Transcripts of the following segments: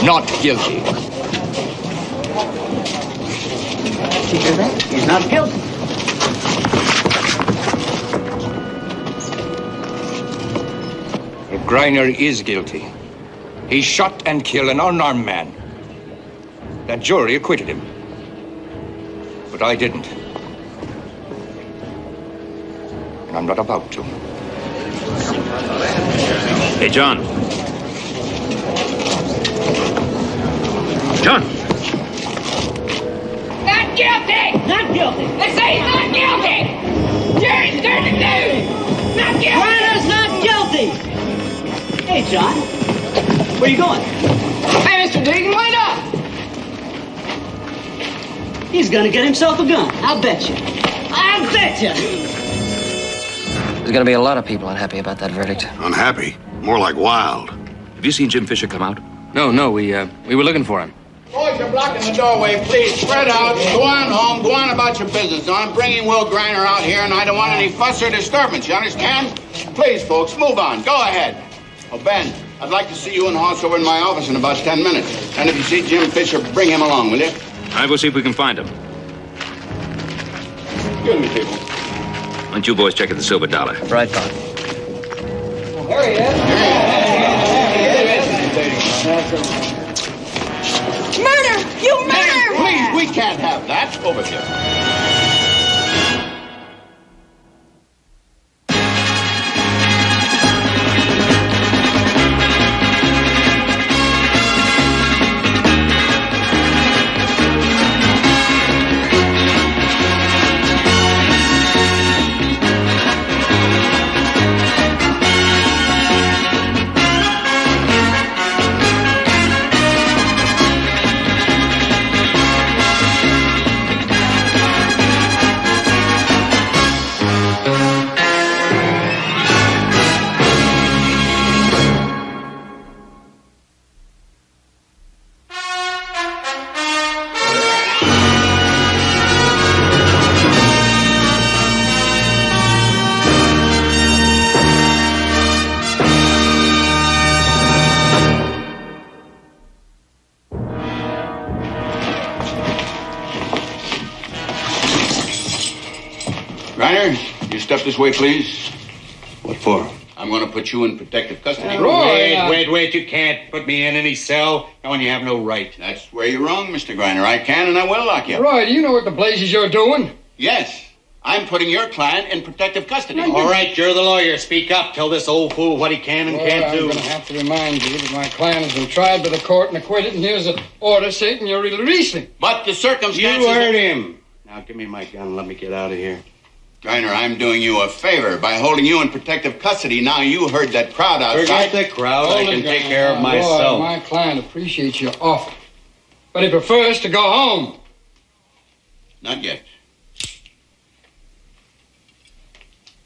not guilty. Did you hear that? He's not guilty. If Greiner is guilty, he shot and killed an unarmed man. That jury acquitted him. But I didn't. And I'm not about to. Hey, John. John! Not guilty! Not guilty. They say he's not guilty! Jury's turned it down! Not guilty! Reiner's not guilty! Hey, John. Where you going? Hey, Mr. Deegan, wait up! He's gonna get himself a gun. I'll bet you. I'll bet you. There's gonna be a lot of people unhappy about that verdict. Unhappy? More like wild. Have you seen Jim Fisher come out? No, we were looking for him. Boys, you're blocking the doorway. Please, spread out. Go on home. Go on about your business. Now, I'm bringing Will Greiner out here, and I don't want any fuss or disturbance. You understand? Please, folks, move on. Go ahead. Oh, Ben, I'd like to see you and Hoss over in my office in about 10 minutes. And if you see Jim Fisher, bring him along, will you? I will see if we can find him. Excuse me, people. Why don't you boys check at the Silver Dollar? Right, Bob. There he is. Murder! You murder! Please, we can't have that. Over here. Greiner, you step this way, please. What for? I'm going to put you in protective custody. Wait. You can't put me in any cell. No, and you have no right. That's where you're wrong, Mr. Greiner. I can and I will lock you up. Roy, do you know what the blazes you're doing? Yes. I'm putting your client in protective custody. All right, you're the lawyer. Speak up. Tell this old fool what he can and can't do. I'm going to have to remind you that my client has been tried by the court and acquitted, and here's an order stating you're releasing. But the circumstances... You heard him. Now give me my gun and let me get out of here. Greiner, I'm doing you a favor by holding you in protective custody. Now you heard that crowd outside. Forget the crowd. I can take care of myself. Roy, my client appreciates your offer, but he prefers to go home. Not yet.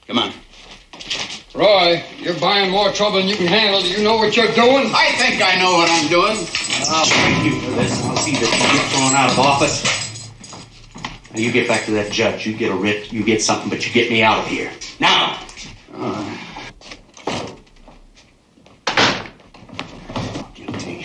Come on. Roy, you're buying more trouble than you can handle. Do you know what you're doing? I think I know what I'm doing. I'll thank you for this. I'll see that you get thrown out of office. Now you get back to that judge. You get a writ, you get something, but you get me out of here. Now! Guilty.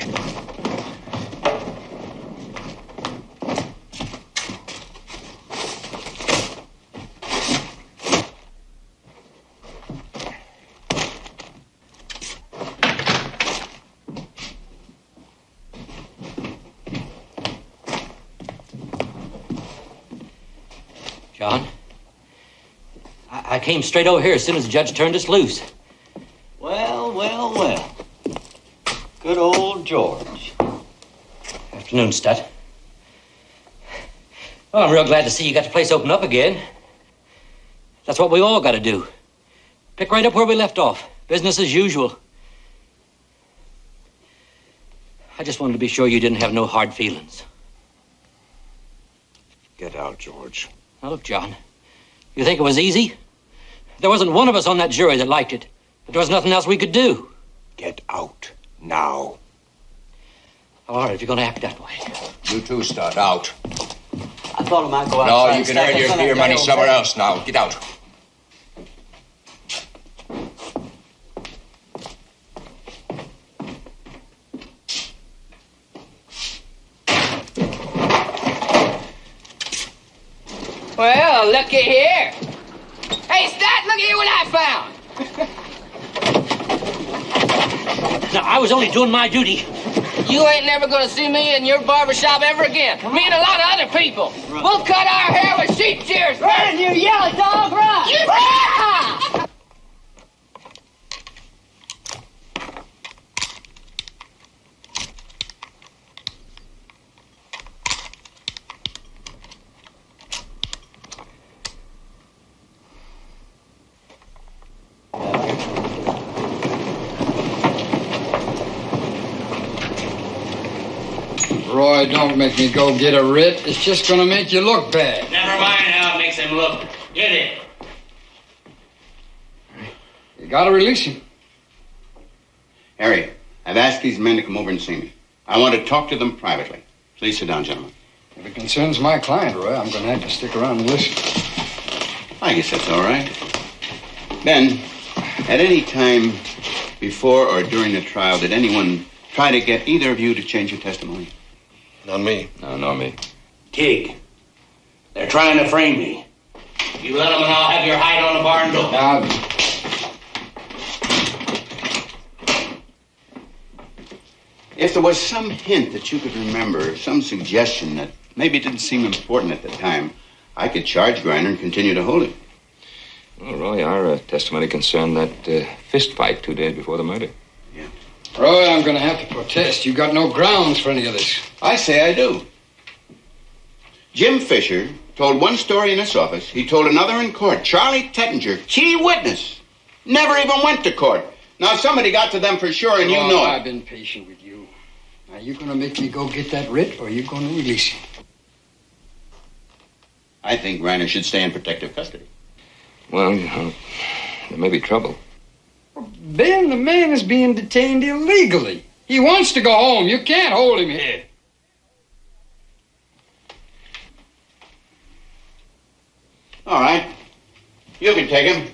John? I came straight over here as soon as the judge turned us loose. Well. Good old George. Afternoon, Stud. Well, I'm real glad to see you got the place open up again. That's what we all got to do. Pick right up where we left off. Business as usual. I just wanted to be sure you didn't have no hard feelings. Get out, George. Now, look, John. You think it was easy? There wasn't one of us on that jury that liked it. But there was nothing else we could do. Get out now. All right, if you're going to act that way. You too, Stud. Out. I thought I might go outside. No, you can earn your beer money somewhere else now. Get out. Well, looky here. Hey, Stat, look here what I found. Now, I was only doing my duty. You ain't never gonna see me in your barbershop ever again. Me and a lot of other people. We'll cut our hair with sheep shears. Run, you yellow dog, run! Roy, don't make me go get a writ. It's just gonna make you look bad. Never mind how it makes him look. Get it. You gotta release him. Harry, I've asked these men to come over and see me. I want to talk to them privately. Please sit down, gentlemen. If it concerns my client, Roy, I'm gonna have to stick around and listen. I guess that's all right. Ben, at any time before or during the trial, did anyone try to get either of you to change your testimony? Not me. No, not me. Tig, they're trying to frame me. You let them and I'll have your hide on the barn door. Now, If there was some hint that you could remember, some suggestion that maybe didn't seem important at the time, I could charge Griner and continue to hold him. Well, Roy, our testimony concerned that fist fight 2 days before the murder. Roy, I'm gonna have to protest. You got no grounds for any of this. I say I do. Jim Fisher told one story in this office. He told another in court. Charlie Tettinger, key witness, never even went to court. Now, somebody got to them for sure, and you know it. I've been patient with you. Now, you gonna make me go get that writ, or you gonna release him? I think Griner should stay in protective custody. Well, you know, there may be trouble. Ben, the man is being detained illegally. He wants to go home. You can't hold him here. All right. You can take him.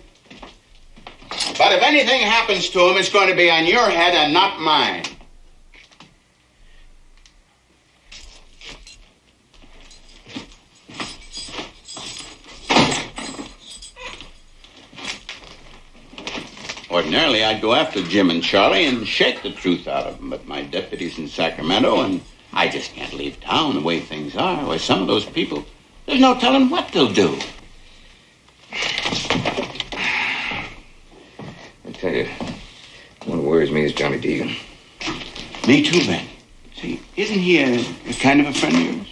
But if anything happens to him, it's going to be on your head and not mine. Ordinarily, I'd go after Jim and Charlie and shake the truth out of them, but my deputy's in Sacramento, and I just can't leave town the way things are. Why, some of those people, there's no telling what they'll do. I tell you, one worries me is Johnny Deegan. Me too, Ben. See, isn't he a kind of a friend of yours?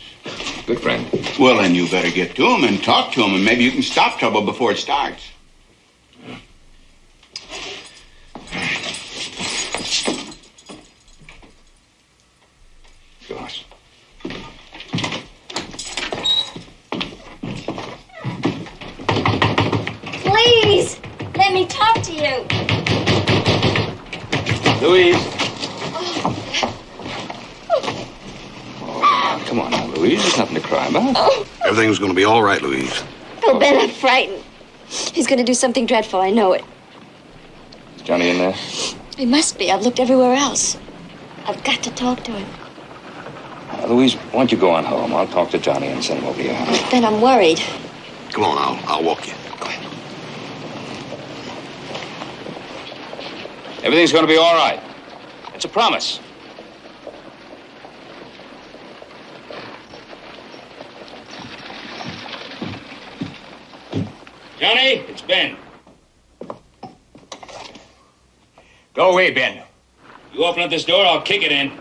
Good friend. Well, then you better get to him and talk to him, and maybe you can stop trouble before it starts. Gosh. Please, let me talk to you. Louise. Come on now, Louise. There's nothing to cry about. Everything's going to be all right, Louise. Oh, Ben, I'm frightened. He's going to do something dreadful. I know it. Is Johnny in there? He must be. I've looked everywhere else. I've got to talk to him. Louise, why don't you go on home? I'll talk to Johnny and send him over to your house. Ben, I'm worried. Come on, I'll walk you. Go ahead. Everything's going to be all right. It's a promise. Johnny, it's Ben. Go away, Ben. You open up this door, I'll kick it in.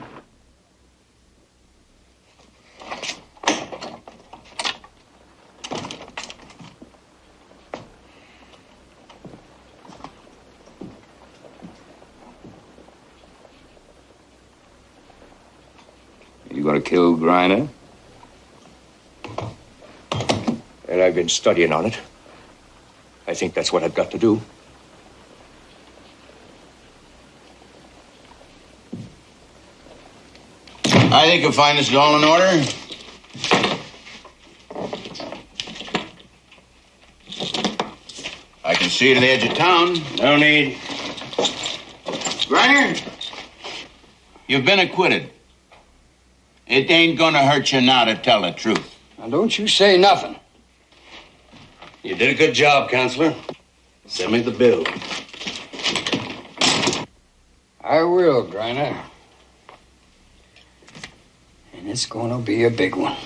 You gonna kill Griner? Well, I've been studying on it. I think that's what I've got to do. I think you'll find this all in order. I can see to the edge of town. No need. Griner, you've been acquitted. It ain't gonna hurt you now to tell the truth. Now, don't you say nothing. You did a good job, Counselor. Send me the bill. I will, Griner. And it's going to be a big one.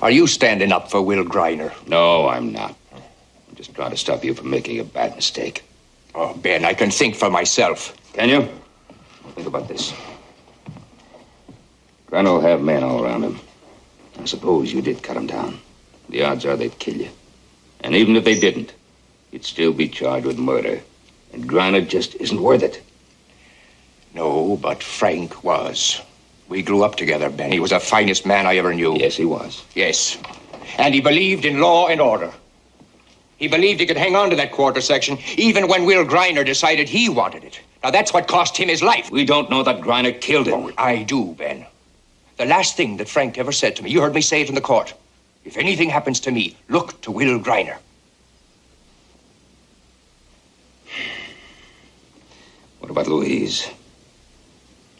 Are you standing up for Will Griner? No, I'm not. I'm just trying to stop you from making a bad mistake. Oh, Ben, I can think for myself. Can you? Think about this. Griner will have men all around him. I suppose you did cut him down. The odds are they'd kill you. And even if they didn't, you'd still be charged with murder. And Griner just isn't worth it. No, but Frank was. We grew up together, Ben. He was the finest man I ever knew. Yes, he was. Yes. And he believed in law and order. He believed he could hang on to that quarter section even when Will Griner decided he wanted it. Now, that's what cost him his life. We don't know that Griner killed him. Oh, I do, Ben. The last thing that Frank ever said to me, you heard me say it in the court. If anything happens to me, look to Will Griner. What about Louise?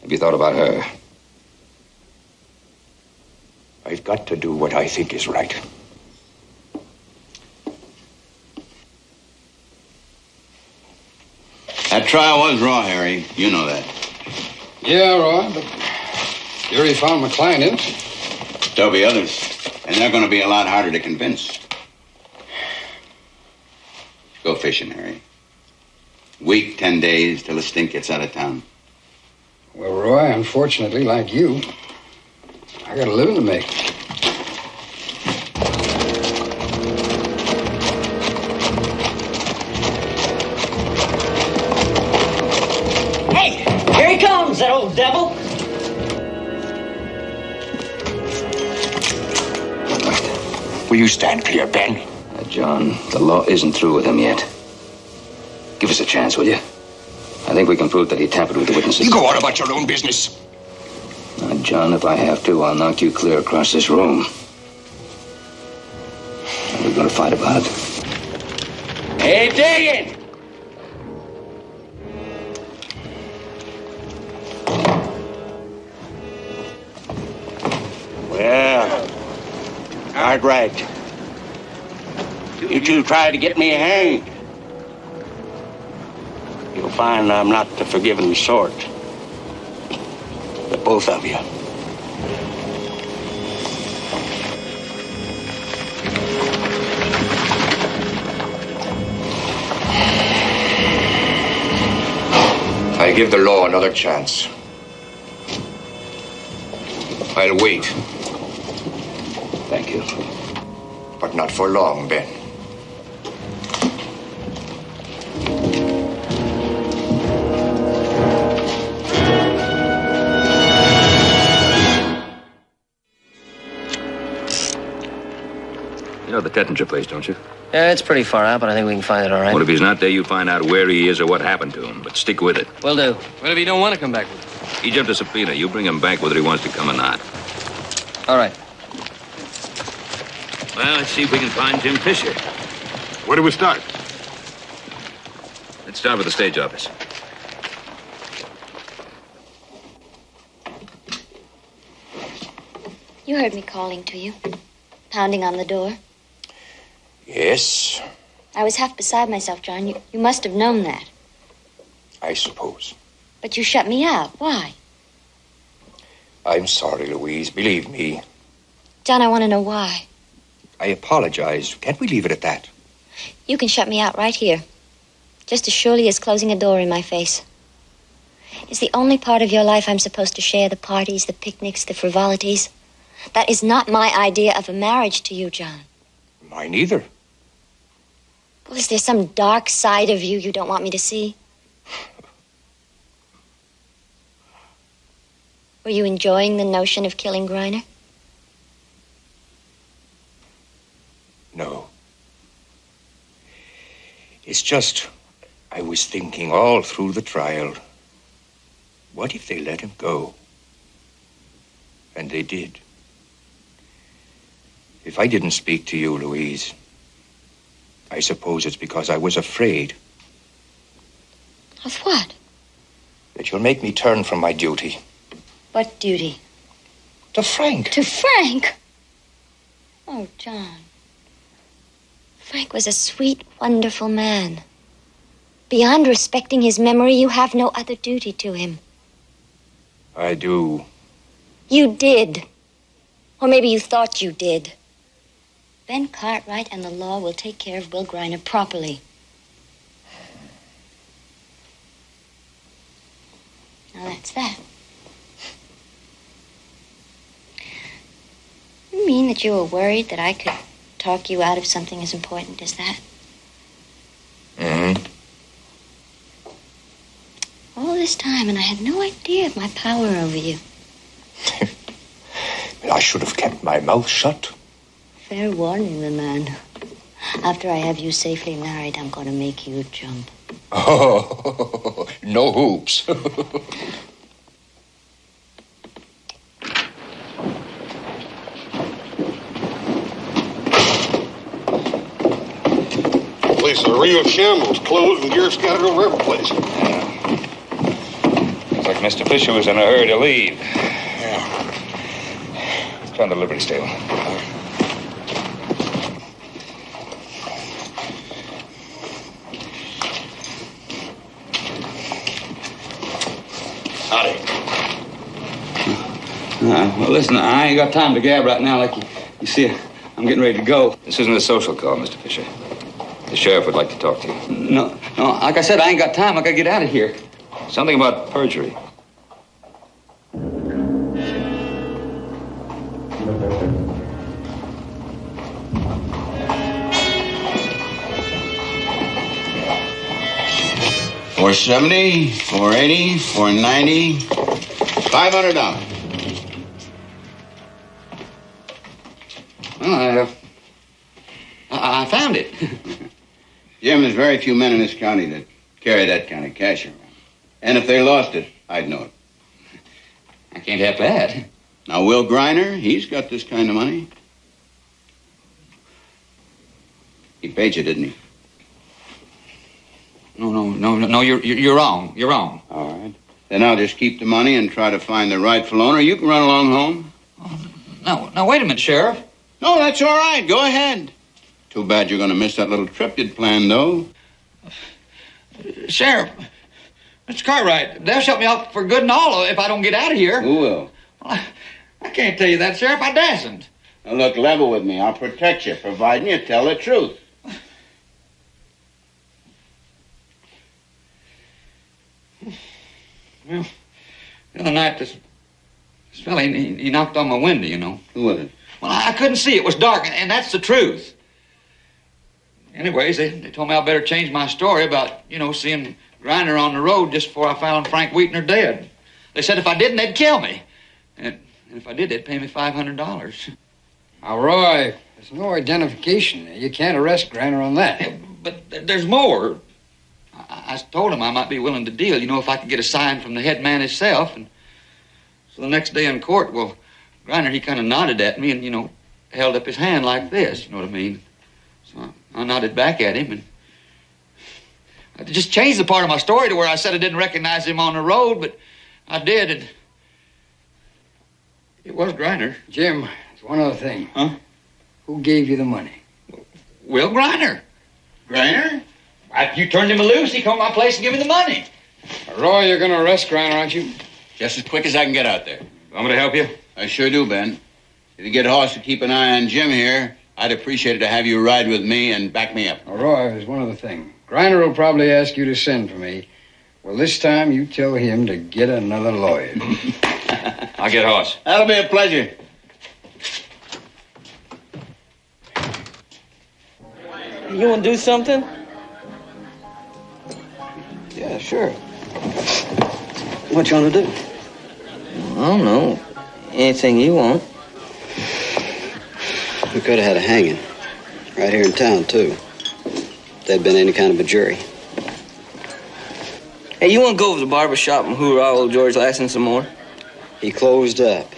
Have you thought about her? I've got to do what I think is right. That trial was raw, Harry. You know that. Yeah, Roy, but jury found my client innocent. There'll be others. And they're going to be a lot harder to convince. Go fishing, Harry. Week, 10 days till the stink gets out of town. Well, Roy, unfortunately, like you, I got a living to make. Hey, here he comes, that old devil. Will you stand clear, Ben? John, the law isn't through with him yet. Give us a chance, will you? I think we can prove that he tampered with the witnesses. You go on about your own business. Now, John, if I have to, I'll knock you clear across this room. And we're going to fight about it. Hey, dig it! Well, all right. You two tried to get me hanged. You'll find I'm not the forgiving sort. The both of you. I give the law another chance. I'll wait. Thank you. But not for long, Ben. You know the Tettinger place, don't you? Yeah, it's pretty far out, but I think we can find it all right. Well, if he's not there, you find out where he is or what happened to him. But stick with it. Will do. What if you don't want to come back with us? He jumped a subpoena. You bring him back whether he wants to come or not. All right. Well, let's see if we can find Jim Fisher. Where do we start? Let's start with the stage office. You heard me calling to you, pounding on the door. Yes, I was half beside myself, John. You must have known that. I suppose. But you shut me out. Why? I'm sorry, Louise. Believe me. John, I want to know why. I apologize. Can't we leave it at that? You can shut me out right here. Just as surely as closing a door in my face. It's the only part of your life I'm supposed to share, the parties, the picnics, the frivolities. That is not my idea of a marriage to you, John. Mine either. Well, is there some dark side of you don't want me to see? Were you enjoying the notion of killing Griner? No. It's just, I was thinking all through the trial, what if they let him go? And they did. If I didn't speak to you, Louise, I suppose it's because I was afraid. Of what? That you'll make me turn from my duty. What duty? To Frank. To Frank? Oh, John. Frank was a sweet, wonderful man. Beyond respecting his memory, you have no other duty to him. I do. You did. Or maybe you thought you did. Ben Cartwright and the law will take care of Will Griner properly. Now that's that. You mean that you were worried that I could talk you out of something as important as that? Mm-hmm. All this time, and I had no idea of my power over you. I should have kept my mouth shut. Fair warning, the man. After I have you safely married, I'm going to make you jump. Oh, no hoops. Place is a real shambles. Clothes and gear scattered over every place. Looks like Mr. Fisher was in a hurry to leave. Yeah. Found the Liberty Stable. Howdy. Well, listen, I ain't got time to gab right now. Like you see, I'm getting ready to go. This isn't a social call, Mr. Fisher. The sheriff would like to talk to you. No, like I said, I ain't got time. I gotta get out of here. Something about perjury. $470, $480, $490, $500. Well, I found it. Jim, there's very few men in this county that carry that kind of cash around. And if they lost it, I'd know it. I can't have that. Now, Will Griner, he's got this kind of money. He paid you, didn't he? No, you're wrong. You're wrong. All right. Then I'll just keep the money and try to find the rightful owner. You can run along home. No, wait a minute, Sheriff. No, that's all right. Go ahead. Too bad you're going to miss that little trip you'd planned, though. Sheriff, Mr. Cartwright, they'll shut me up for good and all if I don't get out of here. Who will? Well, I can't tell you that, Sheriff. I dassn't. Now, look, level with me. I'll protect you, providing you tell the truth. Well, the other night, this fella, he knocked on my window, you know. Who was it? Well, I couldn't see. It was dark, and that's the truth. Anyways, they told me I better change my story about, seeing Griner on the road just before I found Frank Wheatner dead. They said if I didn't, they'd kill me. And if I did, they'd pay me $500. Now, Roy, there's no identification. You can't arrest Griner on that. Yeah, but there's more. I told him I might be willing to deal, if I could get a sign from the head man himself. And so the next day in court, well, Griner, he kind of nodded at me and, held up his hand like this, you know what I mean? So I nodded back at him, and I just changed the part of my story to where I said I didn't recognize him on the road, but I did, and it was Griner. Jim, there's one other thing. Huh? Who gave you the money? Will Griner. Griner? After you turned him loose, he come to my place and gave me the money. Roy, you're going to arrest Griner, aren't you? Just as quick as I can get out there. Want me to help you? I sure do, Ben. If you get Hoss to keep an eye on Jim here, I'd appreciate it to have you ride with me and back me up. Now, Roy, there's one other thing. Griner will probably ask you to send for me. Well, this time you tell him to get another lawyer. I'll get Hoss. That'll be a pleasure. You want to do something? Yeah, sure. What you want to do? I don't know. Anything you want. We could have had a hanging. Right here in town, too. If there'd been any kind of a jury. Hey, you want to go over to the barber shop and hoorah old George Lassen some more? He closed up.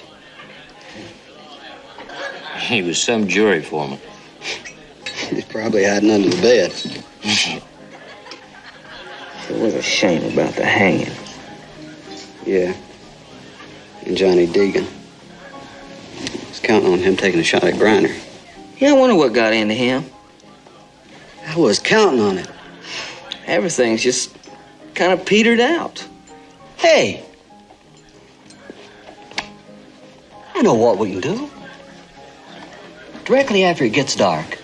He was some jury foreman. He's probably hiding under the bed. It was a shame about the hanging. Yeah. And Johnny Deegan. I was counting on him taking a shot at Griner. Yeah, I wonder what got into him. was counting on it. Everything's just kind of petered out. Hey! I know what we can do. Directly after it gets dark,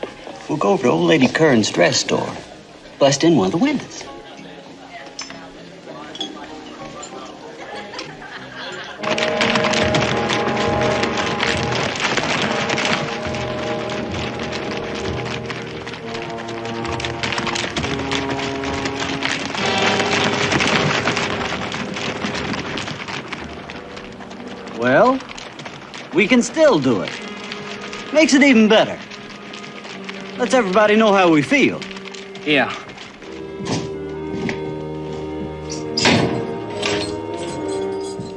we'll go over to old Lady Curran's dress store. Bust in one of the windows. Well, we can still do it. Makes it even better. Lets everybody know how we feel. Yeah.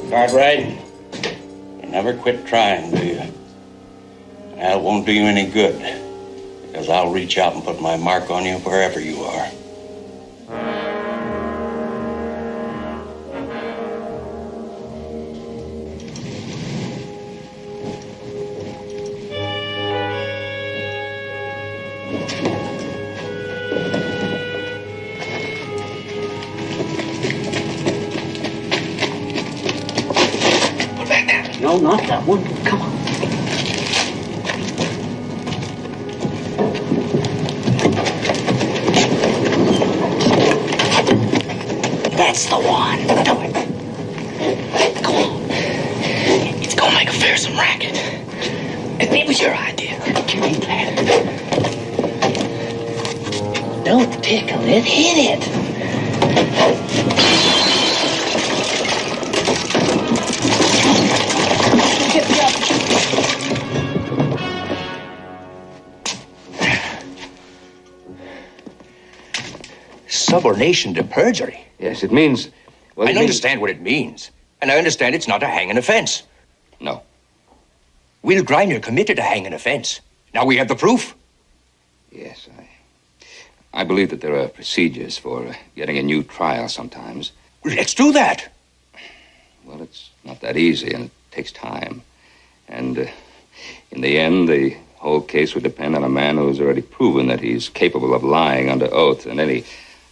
Cartwright, you never quit trying, do you? That won't do you any good, because I'll reach out and put my mark on you wherever you are. No, not that one. Come on. That's the one. Do it. Come on. It's gonna make a fearsome racket. It was your idea. You ain't that. Don't tickle it. Hit it. Subordination to perjury. Yes, it means... Well, I understand what it means. And I understand it's not a hanging offense. No. Will Griner committed a hanging offense. Now we have the proof. Yes, I believe that there are procedures for getting a new trial sometimes. Let's do that. Well, it's not that easy, and it takes time. And in the end, the whole case would depend on a man who's already proven that he's capable of lying under oath, and any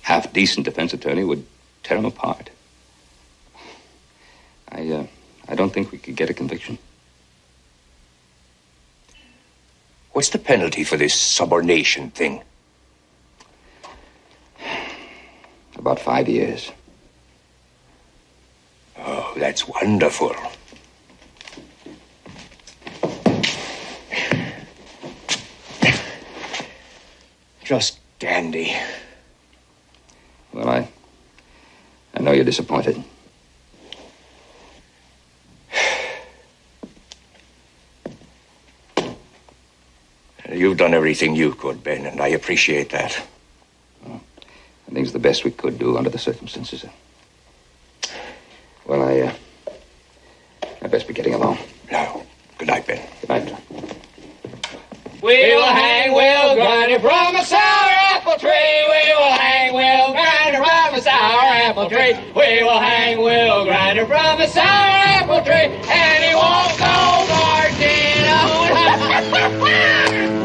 half-decent defense attorney would tear him apart. I don't think we could get a conviction. What's the penalty for this subordination thing? About 5 years. Oh, that's wonderful. Just dandy. Well, I know you're disappointed. You've done everything you could, Ben, and I appreciate that. Well, I think it's the best we could do under the circumstances. Well, I best be getting along. No. Good night, Ben. Good night, John. We will hang Will Griner from a sour apple tree. We will hang Will Griner from a sour apple tree. We will hang Will Griner from a sour apple tree. And he won't go marching on.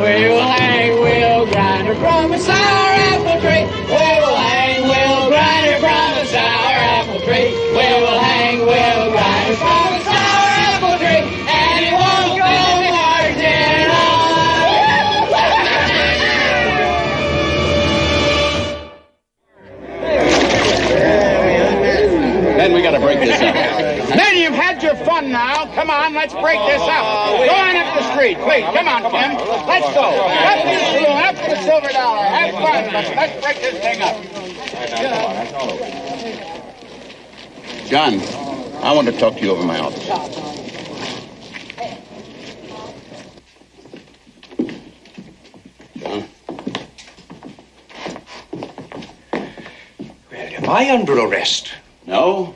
We will hang Will Griner from a sour apple tree. We will hang Will Griner from a sour apple tree. We will hang Will Griner from a sour apple tree. And he won't go marching on. Then we gotta break this up. Then you've had your fun now. Come on, let's break this up. Go on up the street, please. Come on, Tim. Let's go. Up to the saloon, up to the Silver Dollar. Have fun, but let's break this thing up. John, I want to talk to you over my office. John? Well, am I under arrest? No.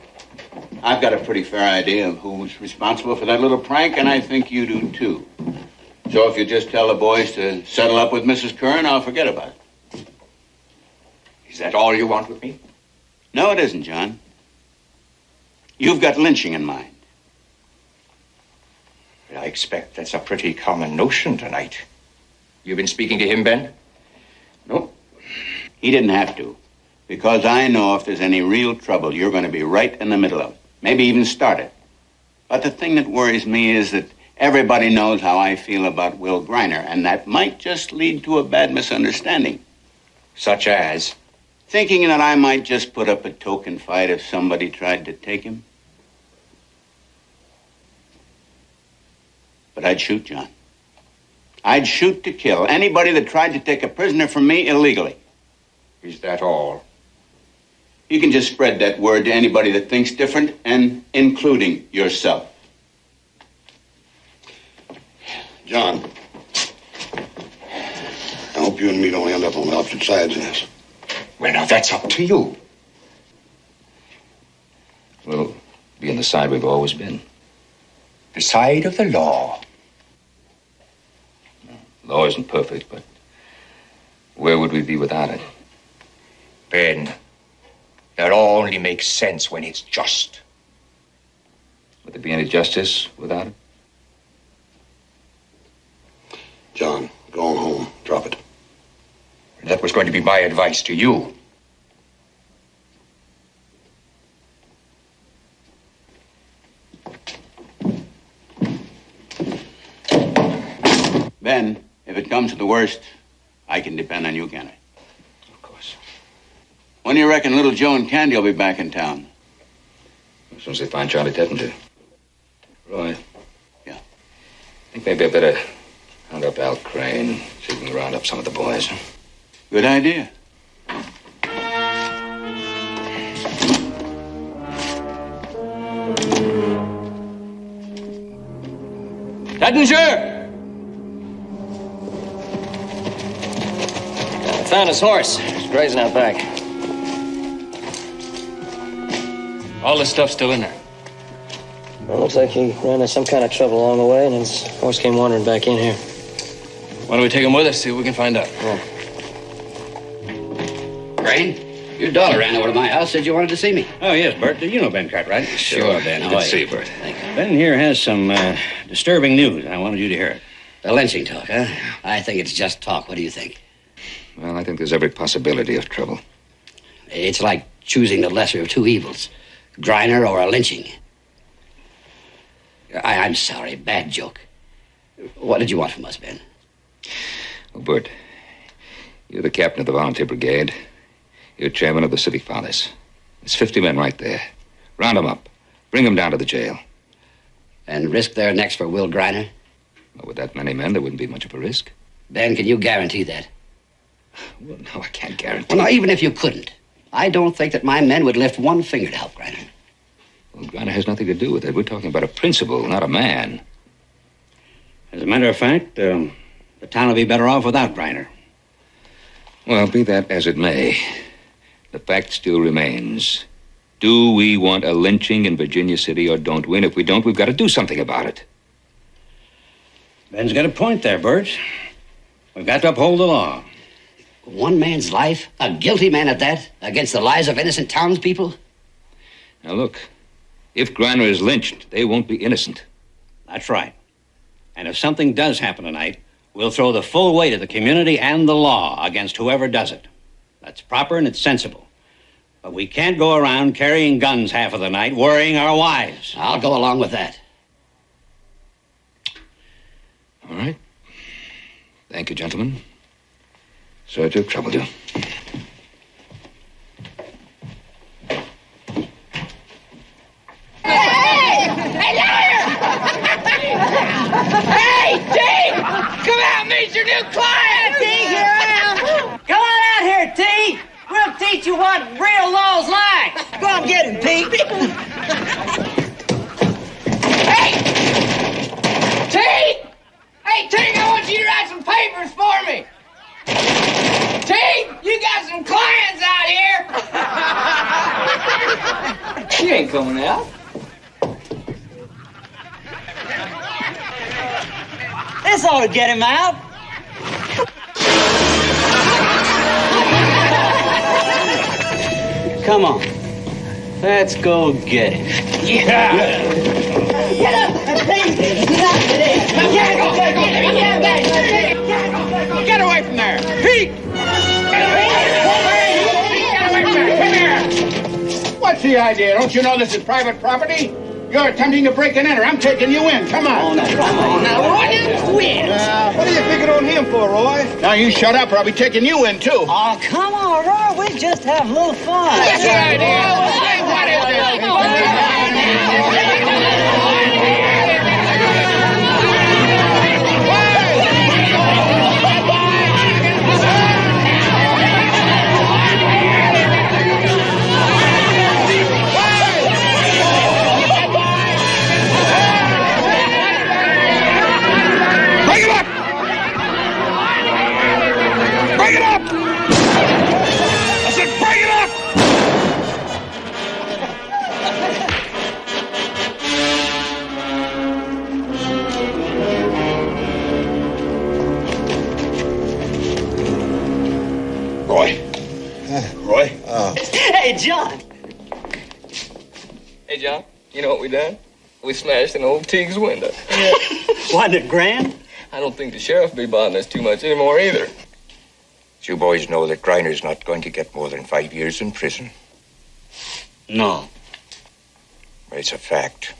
I've got a pretty fair idea of who's responsible for that little prank, and I think you do, too. So if you just tell the boys to settle up with Mrs. Curran, I'll forget about it. Is that all you want with me? No, it isn't, John. You've got lynching in mind. Well, I expect that's a pretty common notion tonight. You've been speaking to him, Ben? Nope. He didn't have to. Because I know if there's any real trouble, you're going to be right in the middle of it. Maybe even start it. But the thing that worries me is that everybody knows how I feel about Will Griner, and that might just lead to a bad misunderstanding. Such as? Thinking that I might just put up a token fight if somebody tried to take him. But I'd shoot, John. I'd shoot to kill anybody that tried to take a prisoner from me illegally. Is that all? You can just spread that word to anybody that thinks different, and including yourself. John, I hope you and me don't end up on opposite sides of this. Well, now, that's up to you. We'll be on the side we've always been. The side of the law. Law isn't perfect, but where would we be without it? Ben, that all only makes sense when it's just. Would there be any justice without it? John, go on home. Drop it. That was going to be my advice to you. Ben, if it comes to the worst, I can depend on you, can I? Of course. When do you reckon little Joe and Candy will be back in town? As soon as they find Charlie Tettinger. Roy. Yeah. I think maybe I better hunt up Al Crane, see if we can round up some of the boys. Good idea. Tettinger! Found his horse. He's grazing out back. All this stuff's still in there. Well, looks like he ran into some kind of trouble along the way, and his horse came wandering back in here. Why don't we take him with us, see what we can find out? Yeah. Crane, your daughter ran over to my house, said you wanted to see me. Oh, yes, Bert. You know Ben Pratt, right? Sure, Ben. Good to see you, Bert. Ben here has some disturbing news. I wanted you to hear it. The lynching talk, huh? I think it's just talk. What do you think? Well, I think there's every possibility of trouble. It's like choosing the lesser of two evils. Griner or a lynching. I'm sorry. Bad joke. What did you want from us, Ben? Well, Bert, you're the captain of the volunteer brigade. You're chairman of the Civic Fathers. There's 50 men right there. Round them up. Bring them down to the jail. And risk their necks for Will Griner? Well, with that many men, there wouldn't be much of a risk. Ben, can you guarantee that? Well, no, I can't guarantee. Well, now, even if you couldn't, I don't think that my men would lift one finger to help Griner. Well, Griner has nothing to do with it. We're talking about a principle, not a man. As a matter of fact, the town will be better off without Griner. Well, be that as it may, the fact still remains. Do we want a lynching in Virginia City or don't we? And if we don't, we've got to do something about it. Ben's got a point there, Bert. We've got to uphold the law. One man's life, a guilty man at that, against the lives of innocent townspeople? Now, look, if Griner is lynched, they won't be innocent. That's right. And if something does happen tonight, we'll throw the full weight of the community and the law against whoever does it. That's proper and it's sensible. But we can't go around carrying guns half of the night, worrying our wives. I'll go along with that. All right. Thank you, gentlemen. Sorry to have troubled you. Hey, liar! Hey, T! Come out and meet your new client! T, here I am. Come on out here, T. We'll teach you what real law's like. Go on, get him, T. Hey! T! Hey, T, I want you to write some papers for me. T, you got some clients out here. She ain't coming out. This ought to get him out. Come on. Let's go get him. Yeah. Get up, T. Get away from there. Pete! Get away. the idea? Don't you know this is private property? You're attempting to break and enter. I'm taking you in. Come on. Come on now, Roy. Win. What are you picking on him for, Roy? Now, you shut up or I'll be taking you in, too. Oh, come on, Roy. We just have a little fun. What's the idea? What is Bring it up! I said bring it up! Roy. Roy? Hey, John. Hey, John, you know what we done? We smashed an old Teague's window. Wasn't it grand? I don't think the sheriff will be bothering us too much anymore either. You boys know that Griner's not going to get more than 5 years in prison. No. It's a fact.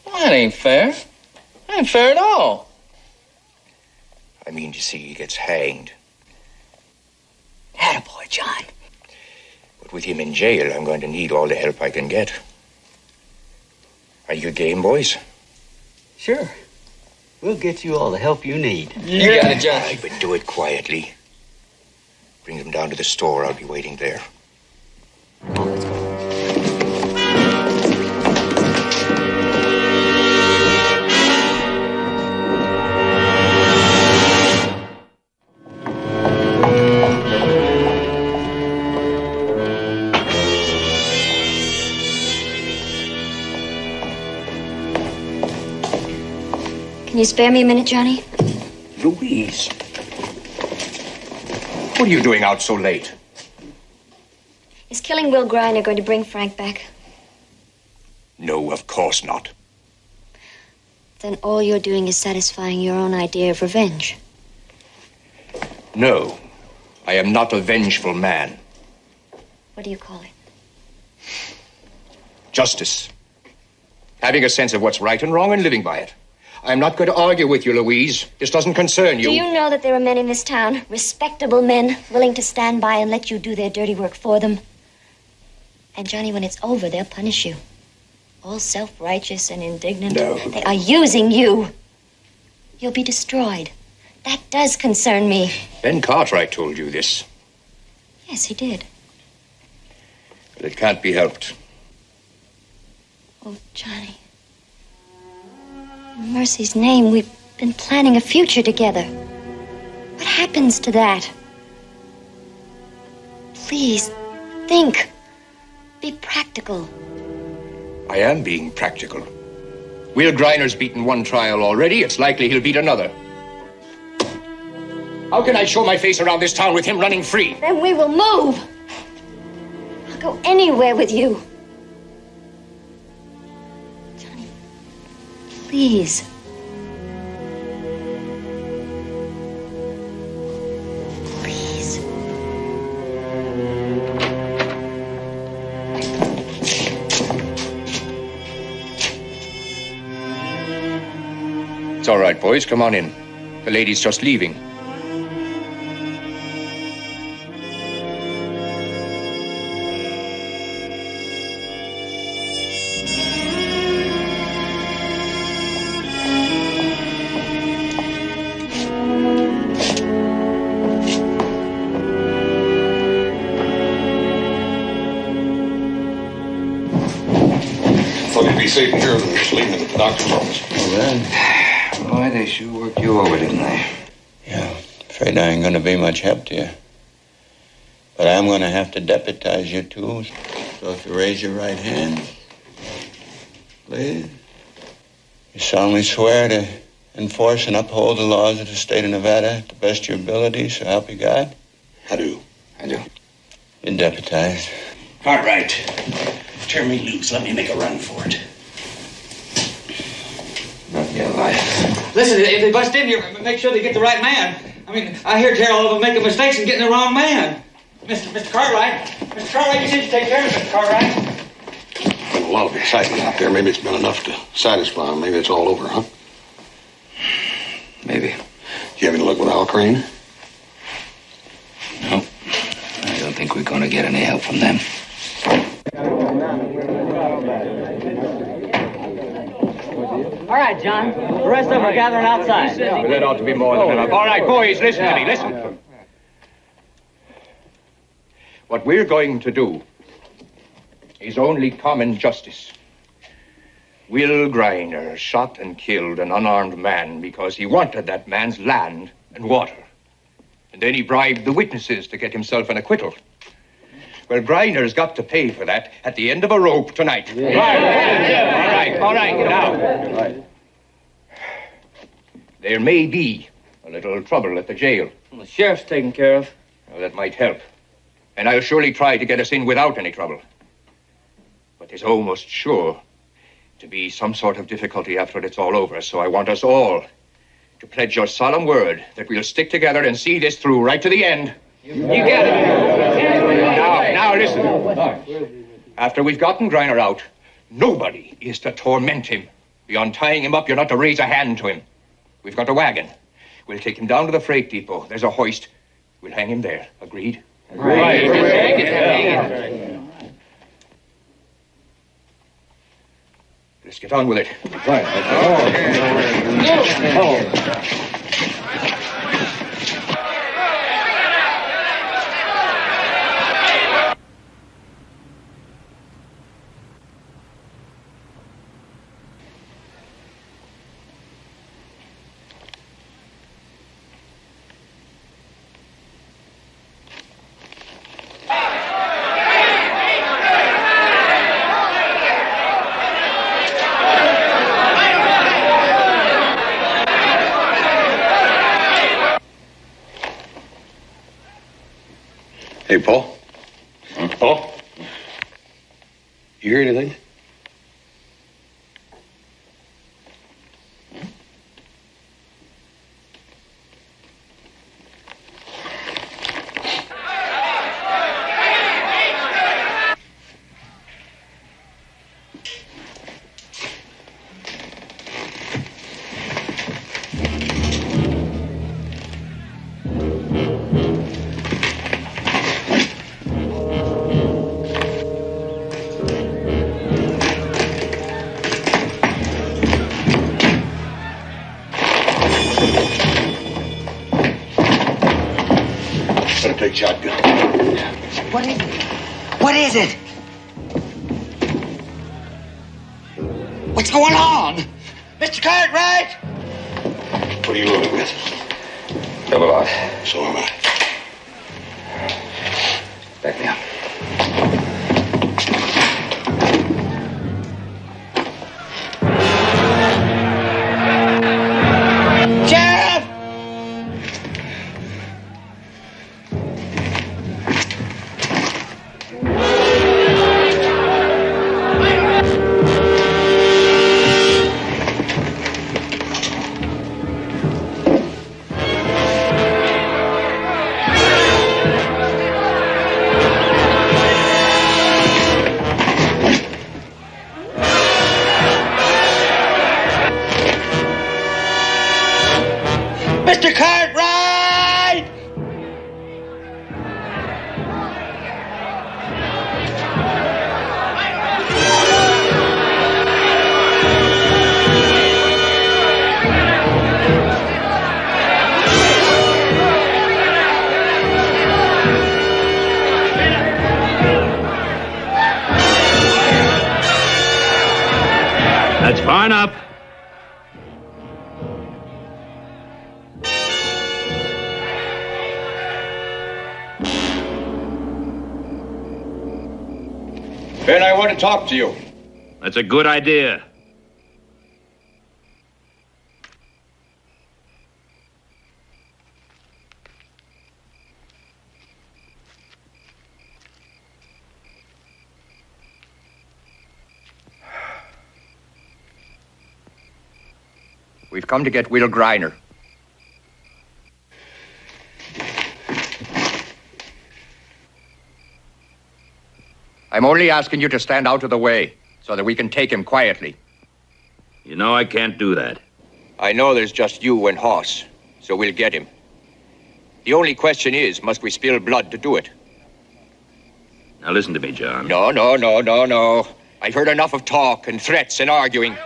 Well, that ain't fair. That ain't fair at all. I mean to see he gets hanged. Attaboy, John. But with him in jail, I'm going to need all the help I can get. Are you game, boys? Sure. We'll get you all the help you need. You got it, John. But do it quietly. Bring them down to the store. I'll be waiting there. Let's go. Can you spare me a minute, Johnny? Louise. What are you doing out so late? Is killing Will Griner going to bring Frank back? No, of course not. Then all you're doing is satisfying your own idea of revenge. No, I am not a vengeful man. What do you call it? Justice. Having a sense of what's right and wrong and living by it. I'm not going to argue with you, Louise. This doesn't concern you. Do you know that there are men in this town, respectable men, willing to stand by and let you do their dirty work for them? And, Johnny, when it's over, they'll punish you. All self-righteous and indignant. No. They are using you. You'll be destroyed. That does concern me. Ben Cartwright told you this. Yes, he did. But it can't be helped. Oh, Johnny. In mercy's name, we've been planning a future together. What happens to that? Please, think. Be practical. I am being practical. Will Griner's beaten one trial already. It's likely he'll beat another. How can I show my face around this town with him running free? Then we will move. I'll go anywhere with you. Johnny, please. Please. It's all right, boys. Come on in. The lady's just leaving. Thought you'd be safe here than sleeping in the doctor's office. Boy, they sure worked you over, didn't they? Yeah, afraid I ain't gonna be much help to you. But I'm gonna have to deputize you two. So if you raise your right hand, please. You solemnly swear to enforce and uphold the laws of the state of Nevada to the best of your ability, so help you God? I do. I do. You're deputized. Cartwright, turn me loose. Let me make a run for it. Not yet, life. Listen, if they bust in here, make sure they get the right man. I mean, I hear Terrell of them making mistakes and getting the wrong man. Mr. Cartwright, you said you take care of Mr. Cartwright. a lot of excitement out there. Maybe it's been enough to satisfy him. Maybe it's all over, huh? Maybe. You have any luck with Al Crane? No. I don't think we're going to get any help from them. All right, John. The rest of them are gathering outside. Well, that ought to be more than enough. All right, boys, listen to me. Listen. What we're going to do is only common justice. Will Griner shot and killed an unarmed man because he wanted that man's land and water. And then he bribed the witnesses to get himself an acquittal. Well, Griner's got to pay for that at the end of a rope tonight. Yeah. All right. Now, there may be a little trouble at the jail. Well, the sheriff's taken care of. Well, that might help. And I'll surely try to get us in without any trouble. But there's almost sure to be some sort of difficulty after it's all over, so I want us all to pledge your solemn word that we'll stick together and see this through right to the end. You get it. Now listen. After we've gotten Griner out, nobody is to torment him. Beyond tying him up, you're not to raise a hand to him. We've got a wagon. We'll take him down to the freight depot. There's a hoist. We'll hang him there. Agreed? Right. Let's get on with it. Hey, Paul. Paul? You hear anything? Take shotgun. What is it? What is it? What's going on? Mr. Cartwright? What are you loaded with? Double out. So am I. Back me up. Sheriff! Mr. Cartwright! That's far enough. Ben, I want to talk to you. That's a good idea. We've come to get Will Griner. I'm only asking you to stand out of the way. so that we can take him quietly. You know I can't do that. I know there's just you and Hoss, so we'll get him. The only question is, must we spill blood to do it? Now listen to me, John. No. I've heard enough of talk and threats and arguing.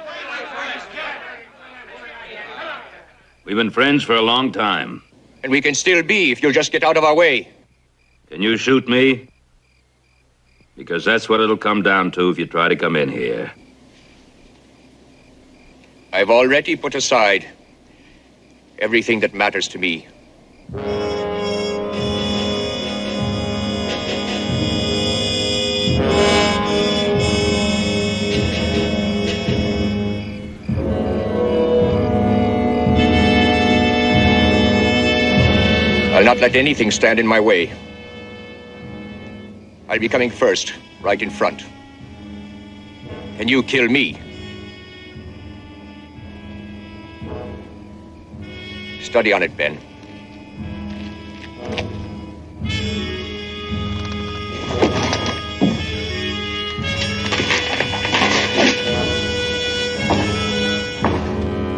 We've been friends for a long time. And we can still be if you'll just get out of our way. Can you shoot me? Because that's what it'll come down to if you try to come in here. I've already put aside everything that matters to me. I'll not let anything stand in my way. I'll be coming first, right in front. Can you kill me? Study on it, Ben.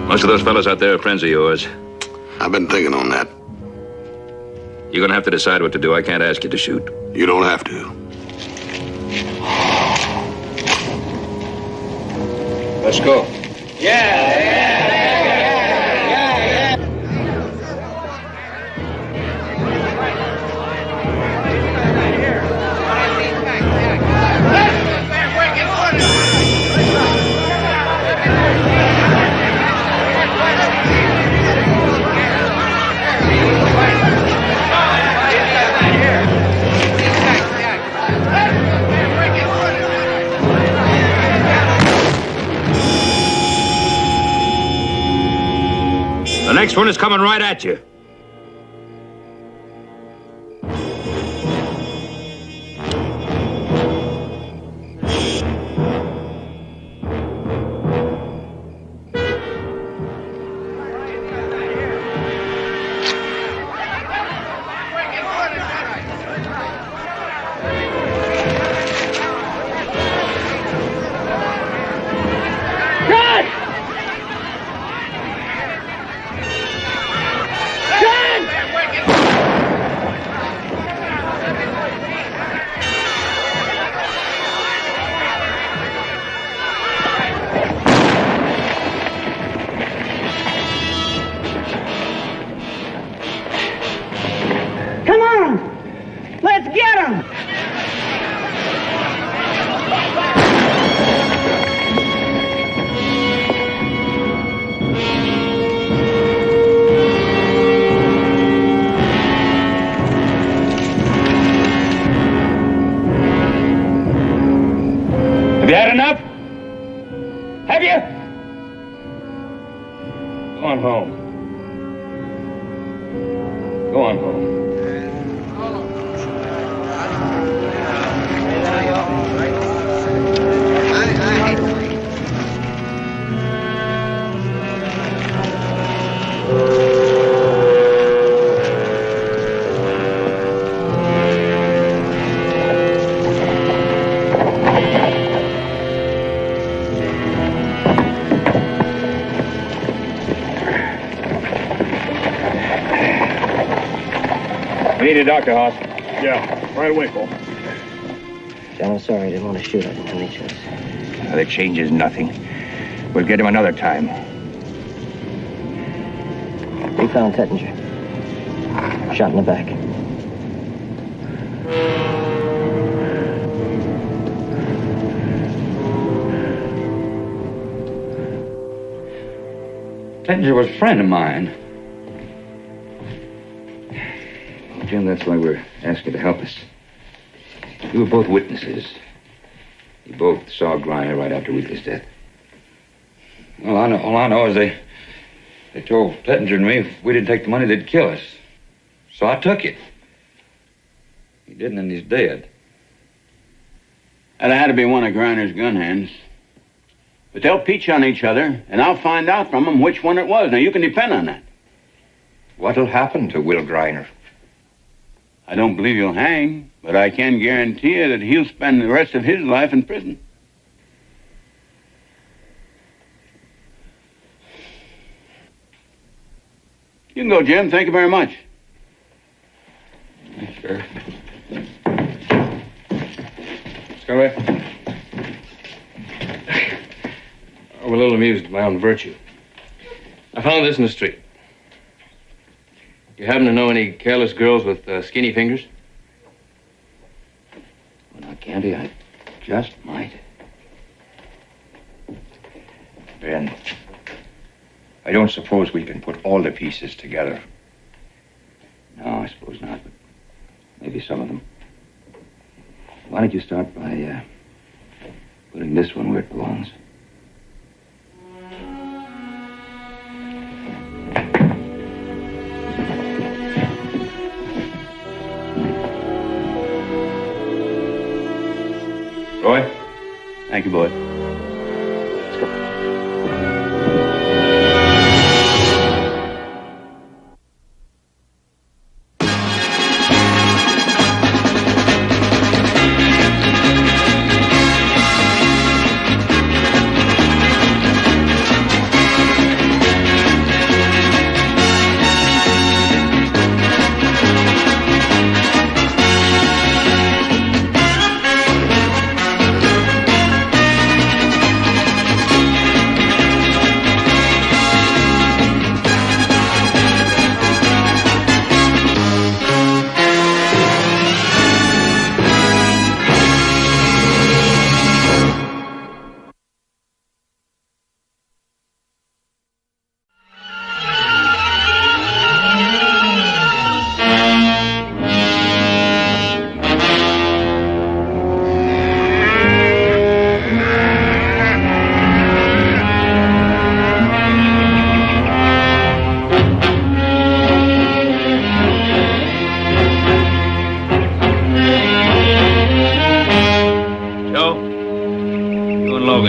Most of those fellas out there are friends of yours. I've been thinking on that. You're gonna have to decide what to do. I can't ask you to shoot. You don't have to. Let's go. The next one is coming right at you. Come on! Let's get him! Have you had enough? Have you? Go on home. Go on home. We need a doctor, Hoss. Yeah, right away, Cole. John, I'm sorry. I didn't want to shoot. I didn't have any choice. Well, it changes nothing. We'll get him another time. We found Tettinger. Shot in the back. Tettinger was a friend of mine. Jim, that's why we're asking you to help us. You were both witnesses. You both saw Griner right after Wheatley's death. Well, all I know is they told Tettinger and me if we didn't take the money, they'd kill us. So I took it. He didn't, and he's dead. That had to be one of Griner's gun hands. But they'll peach on each other, and I'll find out from them which one it was. Now, you can depend on that. What'll happen to Will Griner? I don't believe he'll hang, but I can guarantee you that he'll spend the rest of his life in prison. You can go, Jim. Thank you very much. Sure. Let's go away. I'm a little amused at my own virtue. I found this in the street. You happen to know any careless girls with skinny fingers? Well, now, Candy, I just might. Ben, I don't suppose we can put all the pieces together. No, I suppose not, but maybe some of them. Why don't you start by putting this one where it belongs? Roy? Thank you, boy. Let's go.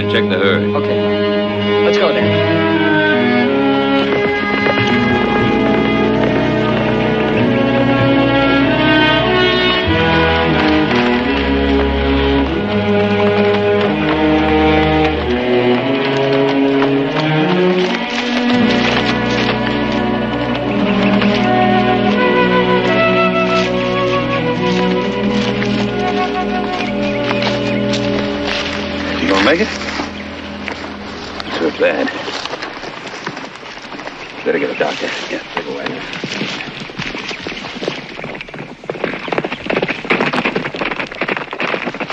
Check the herd. Okay. Let's go then. You gonna make it? Bad. Better get a doctor. Yeah, take a wagon.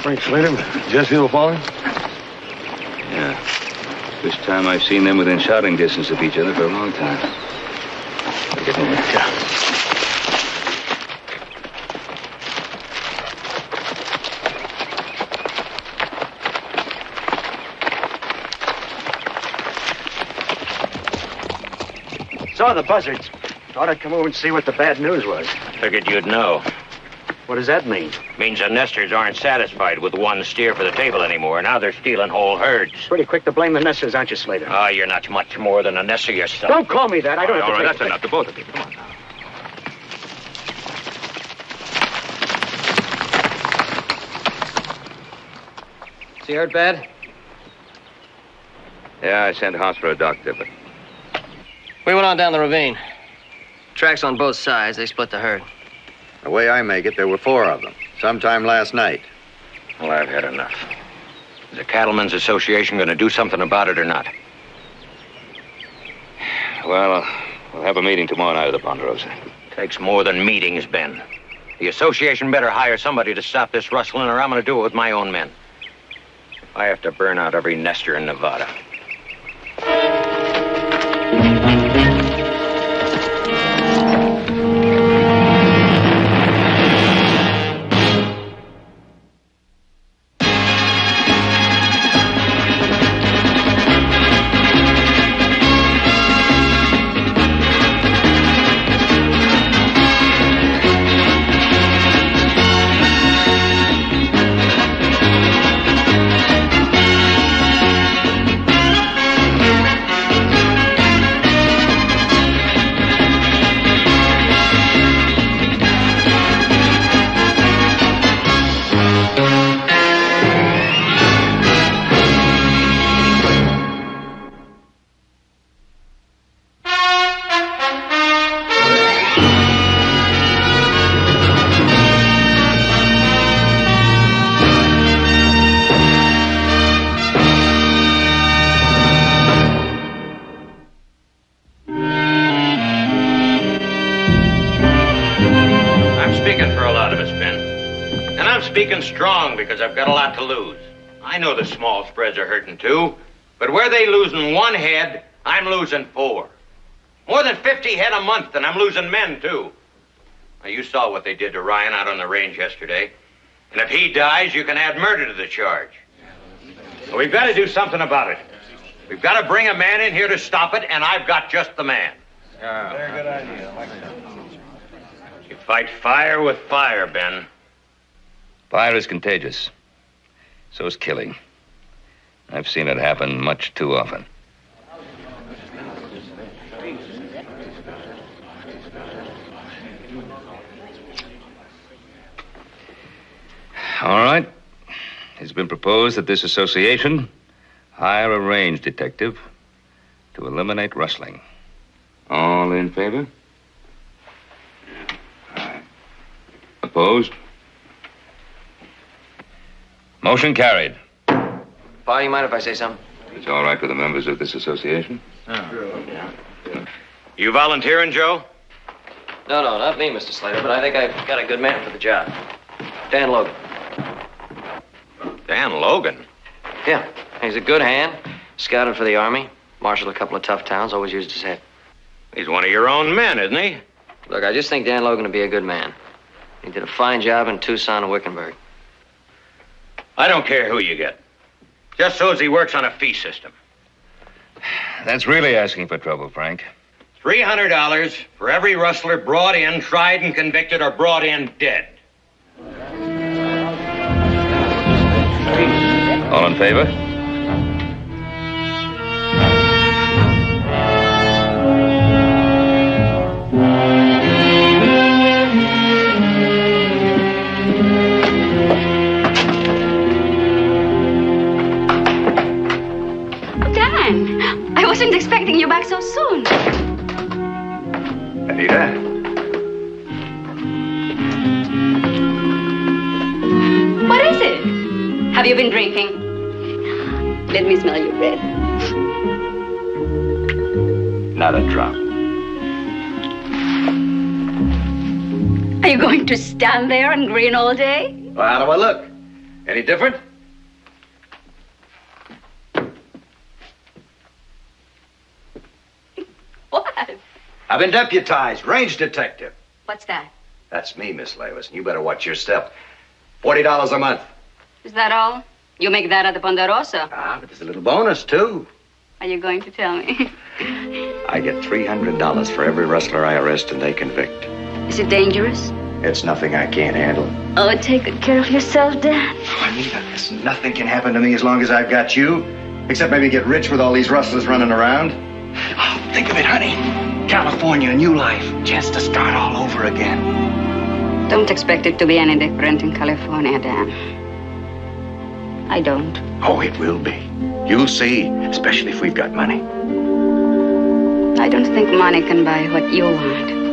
Frank Slater, Jesse O'Fallon? Yeah. First time I've seen them within shouting distance of each other for a long time. Get moving. Yeah. Saw the buzzards. Thought I'd come over and see what the bad news was. Figured you'd know. What does that mean? Means the nesters aren't satisfied with one steer for the table anymore. Now they're stealing whole herds. Pretty quick to blame the nesters, aren't you, Slater? Ah, you're not much more than a nester yourself. Don't call me that. I don't have to All right, take that's enough to both of you. Come on now. Is he hurt bad? Yeah, I sent House for a doctor, but We went on down the ravine. Tracks on both sides. They split the herd. The way I make it, there were 4 of them. Sometime last night. Well, I've had enough. Is the Cattlemen's Association going to do something about it or not? well, we'll have a meeting tomorrow night at the Ponderosa. Takes more than meetings, Ben. The association better hire somebody to stop this rustling, or I'm going to do it with my own men. I have to burn out every nester in Nevada. weak and strong because I've got a lot to lose. I know the small spreads are hurting too, but where they losing 1 head, I'm losing 4. More than 50 head a month, and I'm losing men too. Now, you saw what they did to Ryan out on the range yesterday. And if he dies, you can add murder to the charge. So we've got to do something about it. We've got to bring a man in here to stop it, and I've got just the man. Very good idea. I like that. You fight fire with fire, Ben. Fire is contagious. So is killing. I've seen it happen much too often. All right. It's been proposed that this association hire a range detective to eliminate rustling. All in favor? Aye. Opposed? Motion carried. Pa, you mind if I say something? It's all right with the members of this association? You volunteering, Joe? No, not me, Mr. Slater, but I think I've got a good man for the job. Dan Logan. Dan Logan? Yeah, he's a good hand. Scouted for the Army. Marshaled a couple of tough towns, always used his head. He's one of your own men, isn't he? Look, I just think Dan Logan would be a good man. He did a fine job in Tucson and Wickenburg. I don't care who you get. Just so as he works on a fee system. That's really asking for trouble, Frank. $300 for every rustler brought in, tried and convicted, or brought in dead. All in favor? Dan, I wasn't expecting you back so soon. Anita? What is it? Have you been drinking? Let me smell your breath. Not a drop. Are you going to stand there and grin all day? Well, how do I look? Any different? What? I've been deputized, range detective. What's that? That's me, Miss Lewis, and you better watch your step. $40 a month. Is that all? You make that at the Ponderosa. Ah, but there's a little bonus, too. Are you going to tell me? I get $300 for every rustler I arrest and they convict. Is it dangerous? It's nothing I can't handle. Oh, take good care of yourself, Dan. Anita, listen, nothing can happen to me as long as I've got you. Except maybe get rich with all these rustlers running around. Oh, think of it, honey. California, a new life. Chance to start all over again. Don't expect it to be any different in California, Dan. I don't. Oh, it will be. You'll see, especially if we've got money. I don't think money can buy what you want.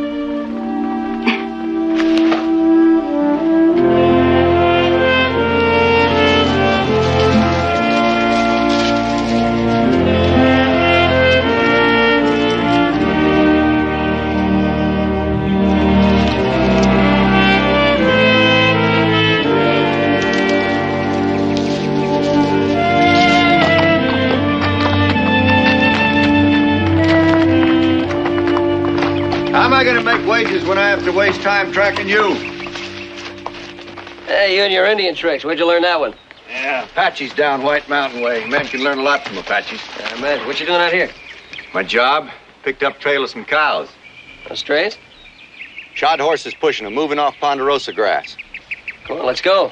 How am I going to make wages when I have to waste time tracking you? Hey, you and your Indian tricks. Where'd you learn that one? Yeah, Apaches down White Mountain Way. Men can learn a lot from Apaches. I imagine. What you doing out here? My job? Picked up trail of some cows. No strays? Shod horses pushing them, moving off Ponderosa grass. Come on, let's go.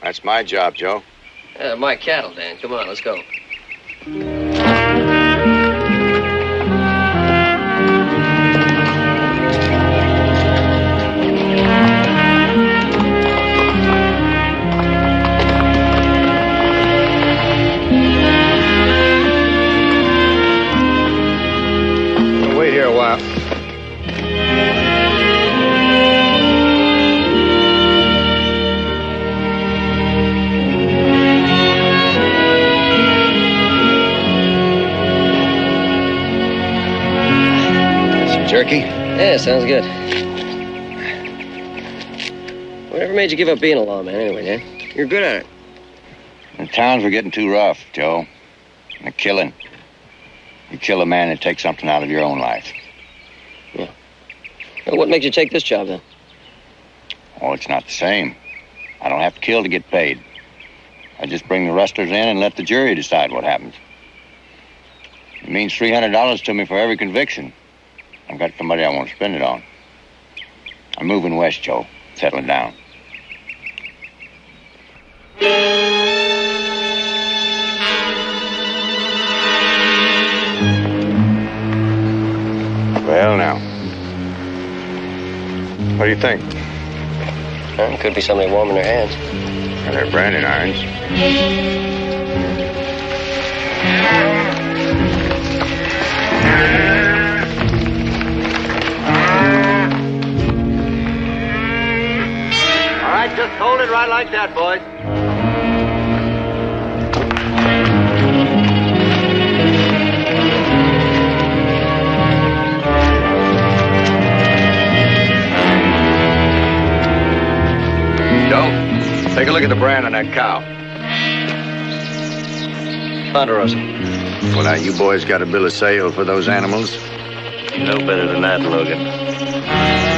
That's my job, Joe. My cattle, Dan. Come on, let's go. Wait here a while. Some jerky? Yeah, sounds good. Whatever made you give up being a lawman anyway, Dan? You're good at it. The towns were getting too rough, Joe. And the killing. You kill a man, it takes something out of your own life. Yeah. Well, what makes you take this job, then? Oh, it's not the same. I don't have to kill to get paid. I just bring the rustlers in and let the jury decide what happens. It means $300 to me for every conviction. I've got somebody I want to spend it on. I'm moving west, Joe. Settling down. Well, now. What do you think? Well, could be somebody warming their hands. Well, they're branding irons. All right, just hold it right like that, boys. Joe, take a look at the brand on that cow. Ponderosa. Well, now, you boys got a bill of sale for those animals? No better than that, Logan.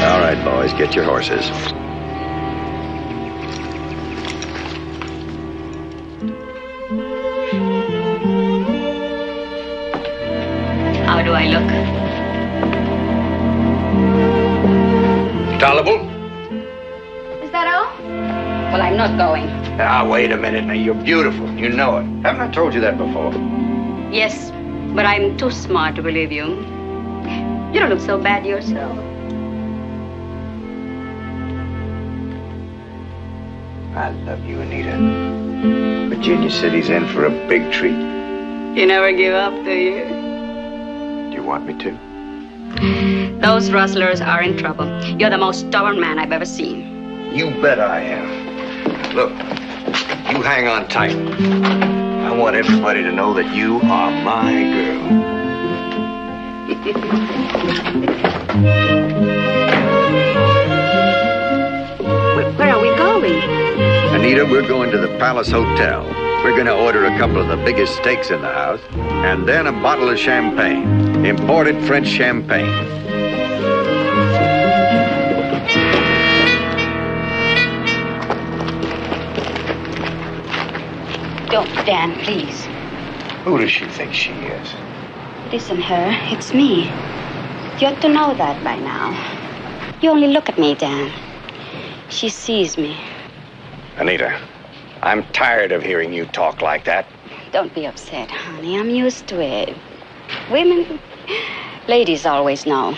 All right, boys, get your horses. How do I look? Tolerable? Is that all? Well, I'm not going. Now, wait a minute. Now, you're beautiful. You know it. Haven't I told you that before? Yes, but I'm too smart to believe you. You don't look so bad yourself. I love you, Anita. Virginia City's in for a big treat. You never give up, do you? Do you want me to? Those rustlers are in trouble. You're the most stubborn man I've ever seen. You bet I am. Look, you hang on tight. I want everybody to know that you are my girl. Where are we going? Anita, we're going to the Palace Hotel. We're going to order a couple of the biggest steaks in the house, and then a bottle of champagne. Imported French champagne. Don't, Dan, please. Who does she think she is? It isn't her, it's me. You ought to know that by now. You only look at me, Dan. She sees me. Anita, I'm tired of hearing you talk like that. Don't be upset, honey. I'm used to it. Women, ladies always know.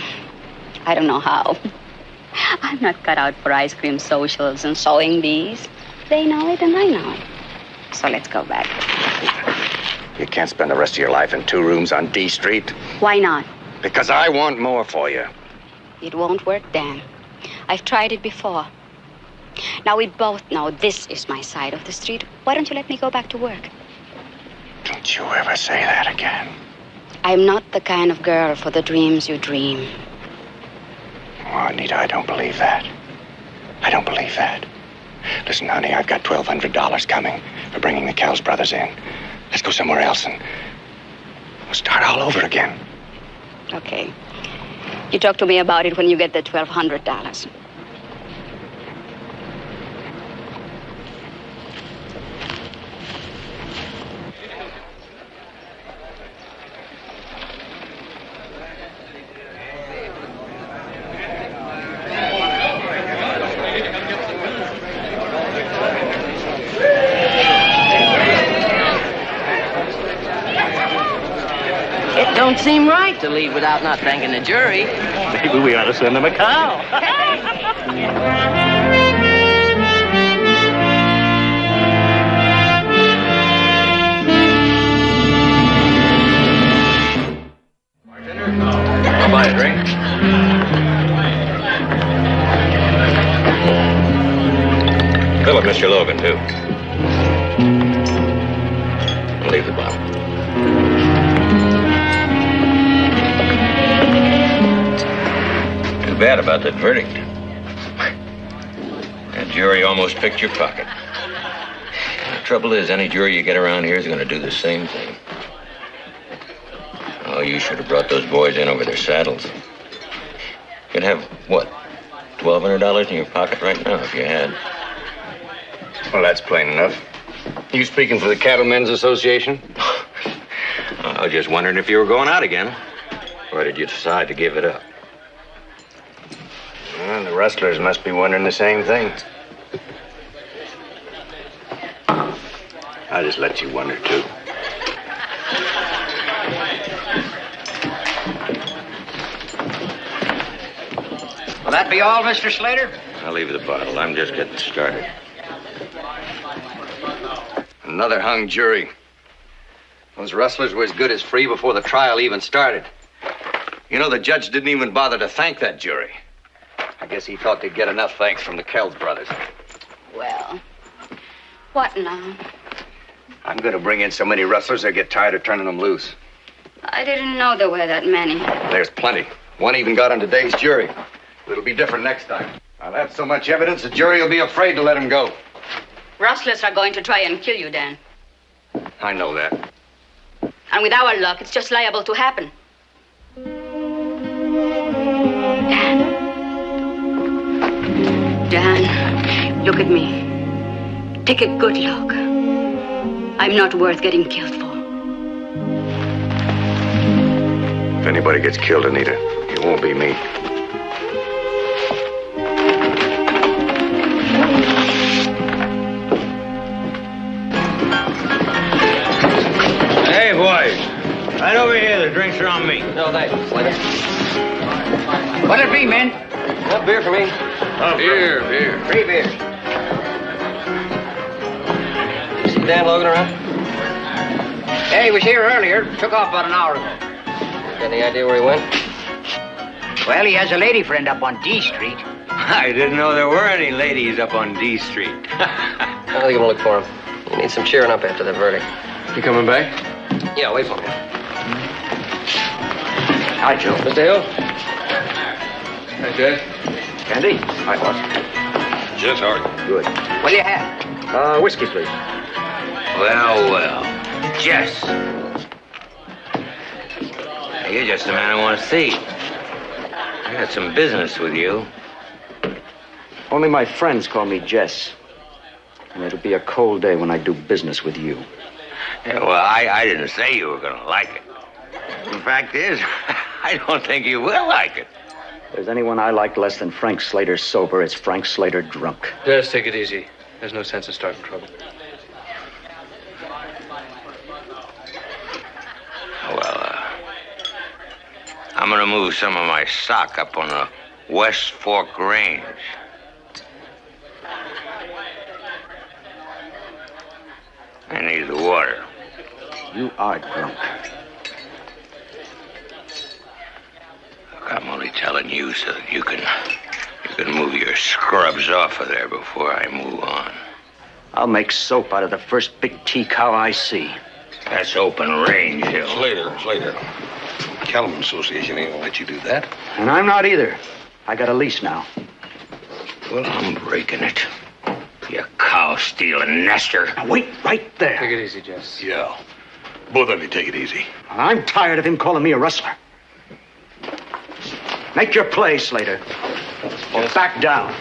I don't know how. I'm not cut out for ice cream socials and sewing bees. They know it and I know it. So let's go back. You can't spend the rest of your life in 2 rooms on D Street. Why not? Because I want more for you. It won't work, Dan. I've tried it before. Now we both know this is my side of the street. Why don't you let me go back to work? Don't you ever say that again. I'm not the kind of girl for the dreams you dream. Oh, Anita, I don't believe that. I don't believe that. Listen, honey, I've got $1,200 coming for bringing the Kells brothers in. Let's go somewhere else and we'll start all over again. Okay. You talk to me about it when you get the $1,200. Don't seem right to leave without not thanking the jury. Maybe we ought to send them a cow. I'll buy a drink. Fill up Mr. Logan, too. Leave the bottle. Too bad about that verdict. That jury almost picked your pocket. The trouble is, any jury you get around here is going to do the same thing. Oh, you should have brought those boys in over their saddles. You'd have, what, $1,200 in your pocket right now if you had. Well, that's plain enough. You speaking for the Cattlemen's Association? I was just wondering if you were going out again. Or did you decide to give it up? Well, the rustlers must be wondering the same thing. I'll just let you wonder, too. Will that be all, Mr. Slater? I'll leave the bottle. I'm just getting started. Another hung jury. Those rustlers were as good as free before the trial even started. You know, the judge didn't even bother to thank that jury. I guess he thought they'd get enough thanks from the Kells brothers. Well, what now? I'm going to bring in so many rustlers they'll get tired of turning them loose. I didn't know there were that many. There's plenty. One even got on today's jury. It'll be different next time. I'll have so much evidence the jury will be afraid to let him go. Rustlers are going to try and kill you, Dan. I know that. And with our luck, it's just liable to happen. Dan, look at me. Take a good look. I'm not worth getting killed for. If anybody gets killed, Anita, it won't be me. Hey, boys. Right over here. The drinks are on me. No, thanks, Slater. What'll it be, men? A beer for me. Beer. Three beers. You see Dan Logan around? Yeah, he was here earlier. Took off about an hour ago. Got any idea where he went? Well, he has a lady friend up on D Street. I didn't know there were any ladies up on D Street. I'll think I'm gonna look for him. You need some cheering up after the verdict. You coming back? Yeah, wait for me. Hi, Joe. Mr. Hill? Hi, Jess. Candy? Hi, boss. Jess, how are you? Good. What'll you have? Whiskey, please. Well. Jess. You're just the man I want to see. I got some business with you. Only my friends call me Jess. And it'll be a cold day when I do business with you. Yeah, well, I didn't say you were going to like it. The fact is, I don't think you will like it. If there's anyone I like less than Frank Slater sober, it's Frank Slater drunk. Just take it easy. There's no sense in starting trouble. Well, I'm going to move some of my stock up on the West Fork Range. I need the water. You are drunk. Look, I'm only telling you so that you can move your scrubs off of there before I move on. I'll make soap out of the first big tea cow I see. That's open range, Hill. Slater. Cattlemen's Association ain't gonna let you do that. And I'm not either. I got a lease now. Well, I'm breaking it. You cow-stealing nester. Now wait right there. Take it easy, Jess. Yeah. Both of you take it easy. I'm tired of him calling me a rustler. Make your play, Slater. Or back down.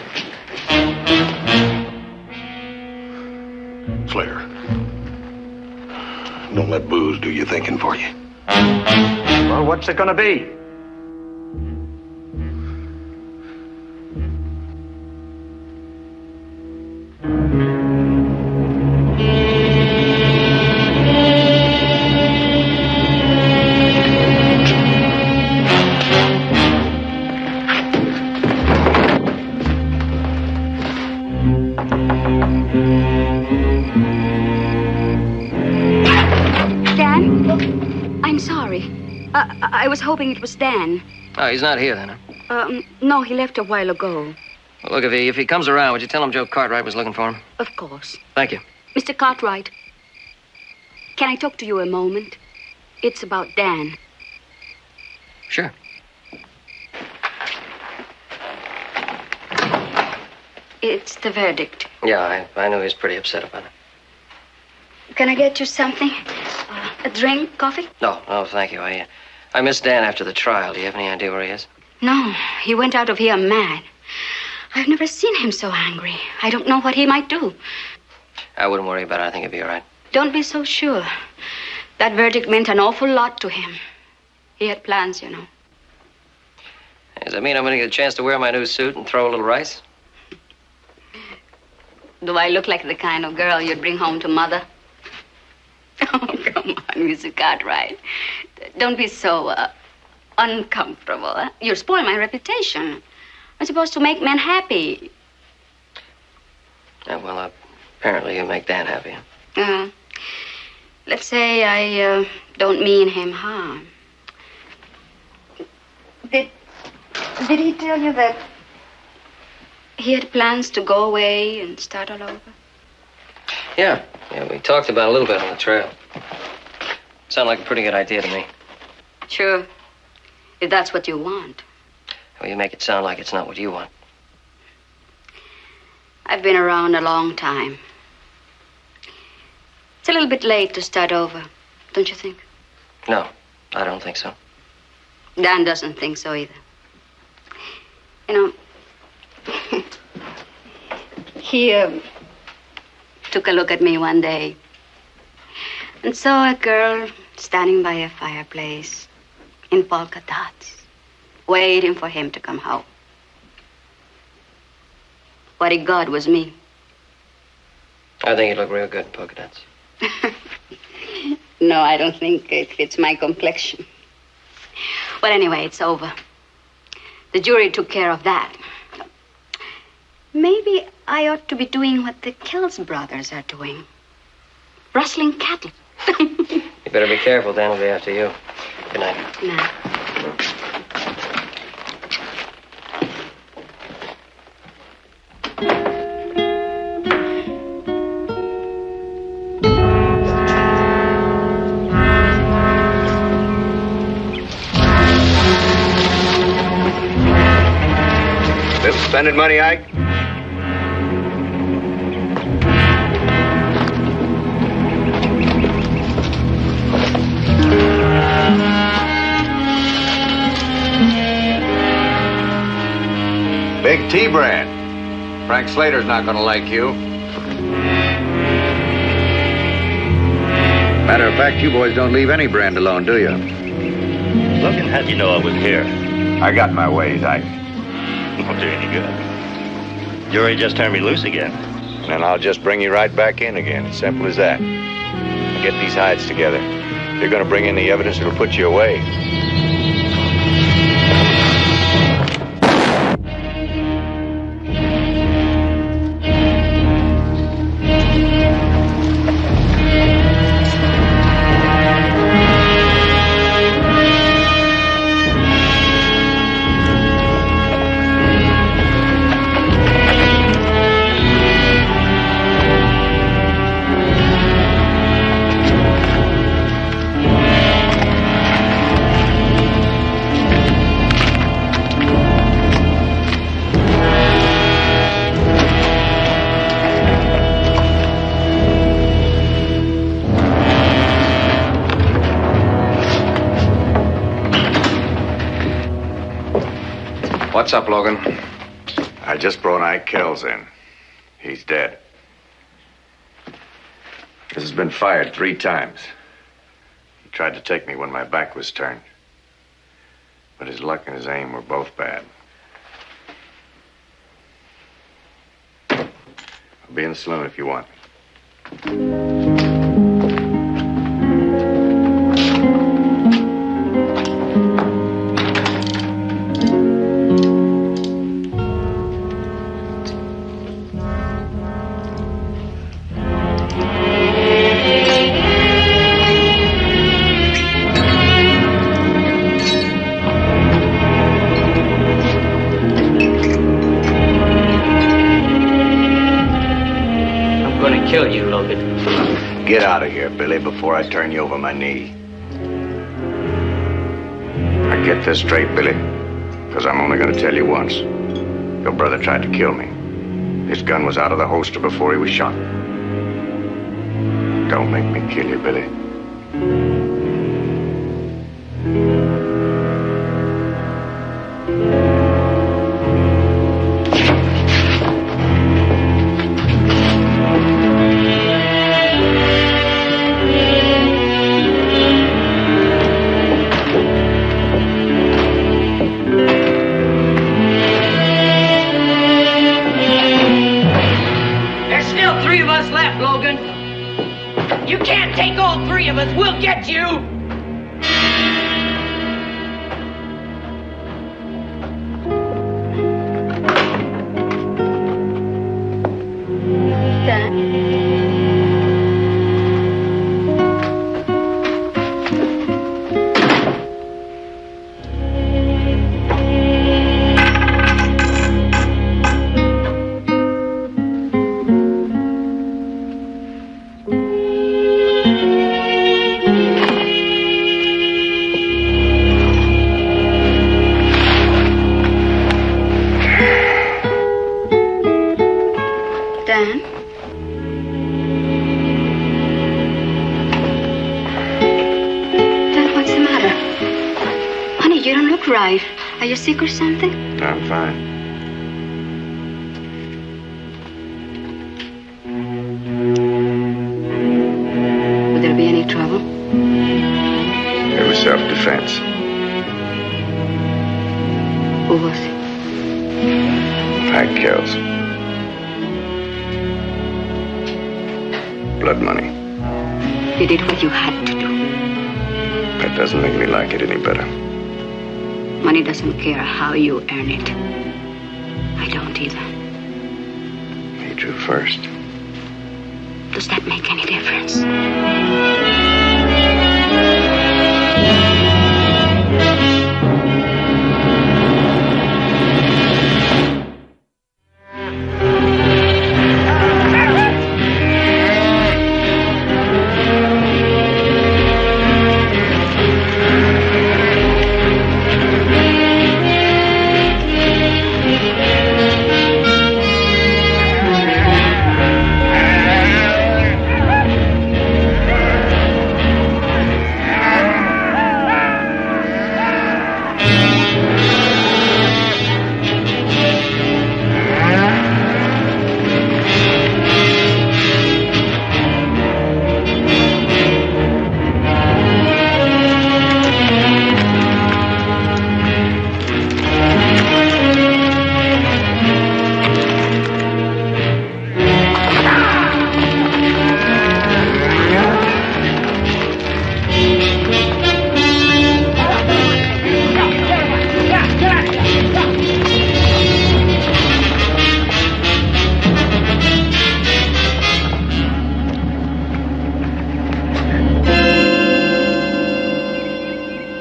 Slater. Don't let booze do your thinking for you. Well, what's it gonna be? I was hoping it was Dan. Oh, he's not here then, huh? No, he left a while ago. Well, look, if he comes around, would you tell him Joe Cartwright was looking for him? Of course. Thank you. Mr. Cartwright, can I talk to you a moment? It's about Dan. Sure. It's the verdict. Yeah, I knew he was pretty upset about it. Can I get you something? A drink, coffee? No, thank you. I missed Dan after the trial. Do you have any idea where he is? No, he went out of here mad. I've never seen him so angry. I don't know what he might do. I wouldn't worry about it. I think he'll be all right. Don't be so sure. That verdict meant an awful lot to him. He had plans, you know. Does that mean I'm going to get a chance to wear my new suit and throw a little rice? Do I look like the kind of girl you'd bring home to Mother? Oh, come on, Mr. Cartwright. Don't be so uncomfortable. Huh? You'll spoil my reputation. I'm supposed to make men happy. Yeah, well, apparently you make Dan happy. Let's say I don't mean him harm. Did he tell you that he had plans to go away and start all over? Yeah, we talked about it a little bit on the trail. Sounded like a pretty good idea to me. Sure, if that's what you want. Well, you make it sound like it's not what you want. I've been around a long time. It's a little bit late to start over, don't you think? No, I don't think so. Dan doesn't think so either. You know, he took a look at me one day and saw a girl standing by a fireplace in polka dots, waiting for him to come home. What he got was me. I think you look real good in polka dots. No, I don't think it fits my complexion. Well, anyway, it's over. The jury took care of that. Maybe I ought to be doing what the Kells brothers are doing. Rustling cattle. You better be careful, Dan will be after you. Good night. Good night. Been spending money, Ike? Big T brand. Frank Slater's not gonna like you. Matter of fact, you boys don't leave any brand alone, do you? Logan, how'd you know I was here? I got my ways, Ike. Won't do any good. Jury just turned me loose again. And then I'll just bring you right back in again. As simple as that. Get these hides together. You're gonna bring in the evidence that'll put you away. What's up, Logan? I just brought Ike Kells in. He's dead. This has been fired 3 times. He tried to take me when my back was turned. But his luck and his aim were both bad. I'll be in the saloon if you want me. Kill you, Logan. Get out of here, Billy, before I turn you over my knee. Now get this straight, Billy, because I'm only going to tell you once. Your brother tried to kill me. His gun was out of the holster before he was shot. Don't make me kill you, Billy. There's still 3 of us left, Logan. You can't take all 3 of us. We'll get you. Dan? Dan, what's the matter? Honey, you don't look right. Are you sick or something? I'm fine. Would there be any trouble? It was self-defense. Who was it? Hank Kells. Blood money. You did what you had to do. That doesn't make me like it any better. Money doesn't care how you earn it. I don't either. He drew first. Does that make any difference?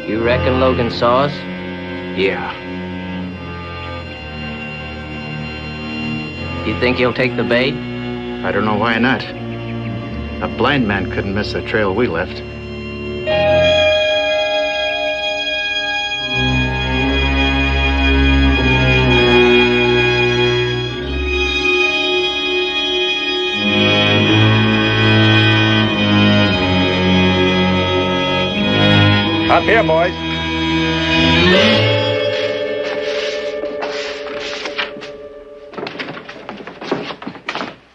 You reckon Logan saw us? Yeah. You think he'll take the bait? I don't know why not. A blind man couldn't miss the trail we left. Up here, boys.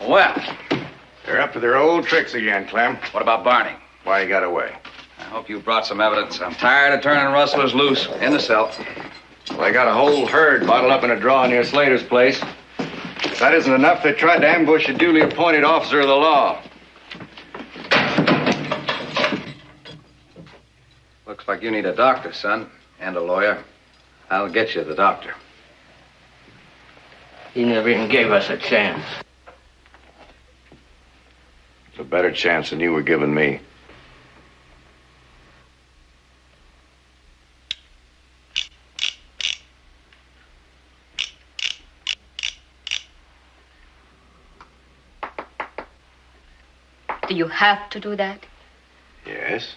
Well, They're up to their old tricks again, Clem. what about Barney? Why he got away? I hope you brought some evidence. I'm tired of turning rustlers loose in the cell. Well, they got a whole herd bottled up in a draw near Slater's place. If that isn't enough, they tried to ambush a duly appointed officer of the law. Looks like you need a doctor, son, and a lawyer. I'll get you the doctor. He never even gave us a chance. It's a better chance than you were giving me. Do you have to do that? Yes?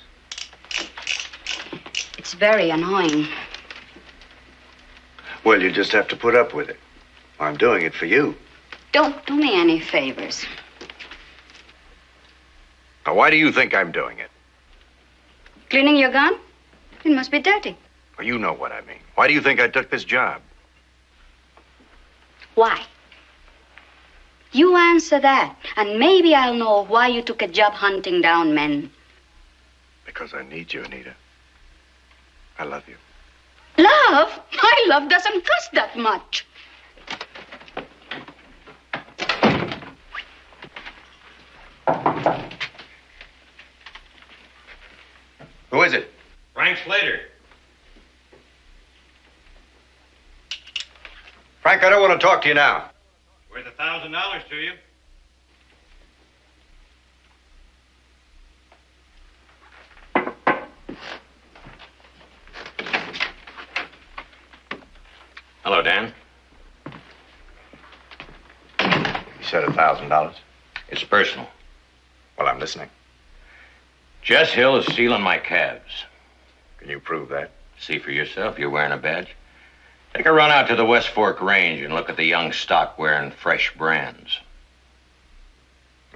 It's very annoying. Well, you just have to put up with it. I'm doing it for you. Don't do me any favors. Now, why do you think I'm doing it? Cleaning your gun? It must be dirty. Well, you know what I mean. Why do you think I took this job? Why? You answer that, and maybe I'll know why you took a job hunting down men. Because I need you, Anita. I love you. Love? My love doesn't cost that much. Who is it? Frank Slater. Frank, I don't want to talk to you now. Worth $1,000 to you. Hello, Dan. You said $1,000. It's personal. Well, I'm listening. Jess Hill is stealing my calves. Can you prove that? See for yourself. You're wearing a badge. Take a run out to the West Fork Range and look at the young stock wearing fresh brands.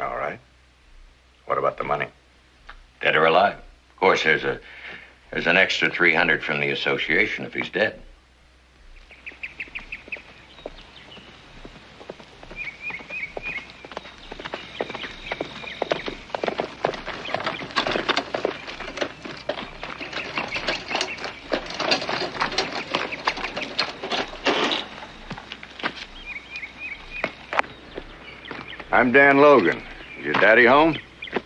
All right. What about the money? Dead or alive. Of course, there's an extra $300 from the association if he's dead. I'm Dan Logan. Is your daddy home?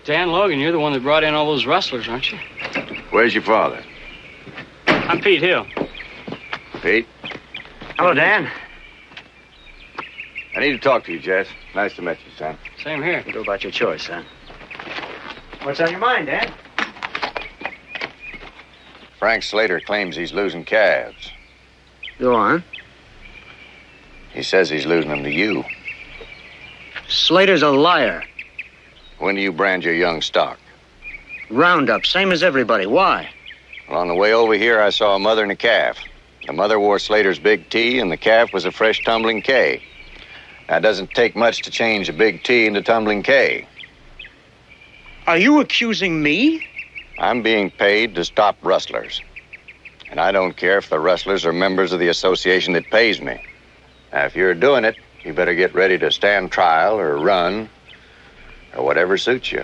Dan Logan, you're the one that brought in all those rustlers, aren't you? Where's your father? I'm Pete Hill. Pete? Hello, Dan. I need to talk to you, Jess. Nice to meet you, son. Same here. Go about your choice, son. What's on your mind, Dan? Frank Slater claims he's losing calves. Go on. He says he's losing them to you. Slater's a liar. When do you brand your young stock? Roundup, same as everybody. Why? Well, on the way over here, I saw a mother and a calf. The mother wore Slater's big T, and the calf was a fresh tumbling K. Now, it doesn't take much to change a big T into tumbling K. Are you accusing me? I'm being paid to stop rustlers. And I don't care if the rustlers are members of the association that pays me. Now, if you're doing it, you better get ready to stand trial or run or whatever suits you.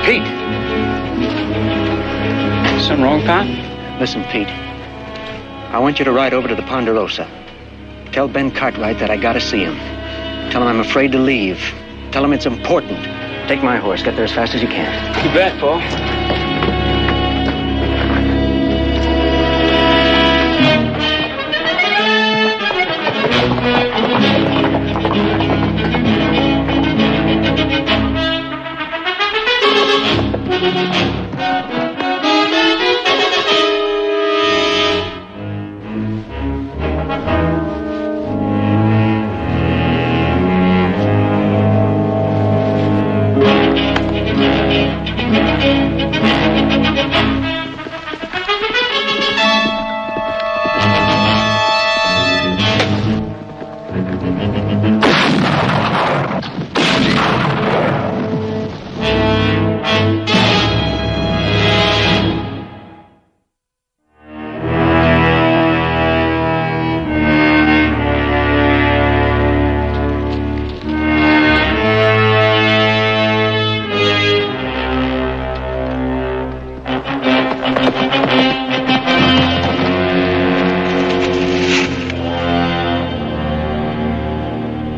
Pete. Something wrong, Pop? Listen, Pete. I want you to ride over to the Ponderosa. Tell Ben Cartwright that I gotta see him. Tell him I'm afraid to leave. Tell him it's important. Take my horse. Get there as fast as you can. You bet, Paul.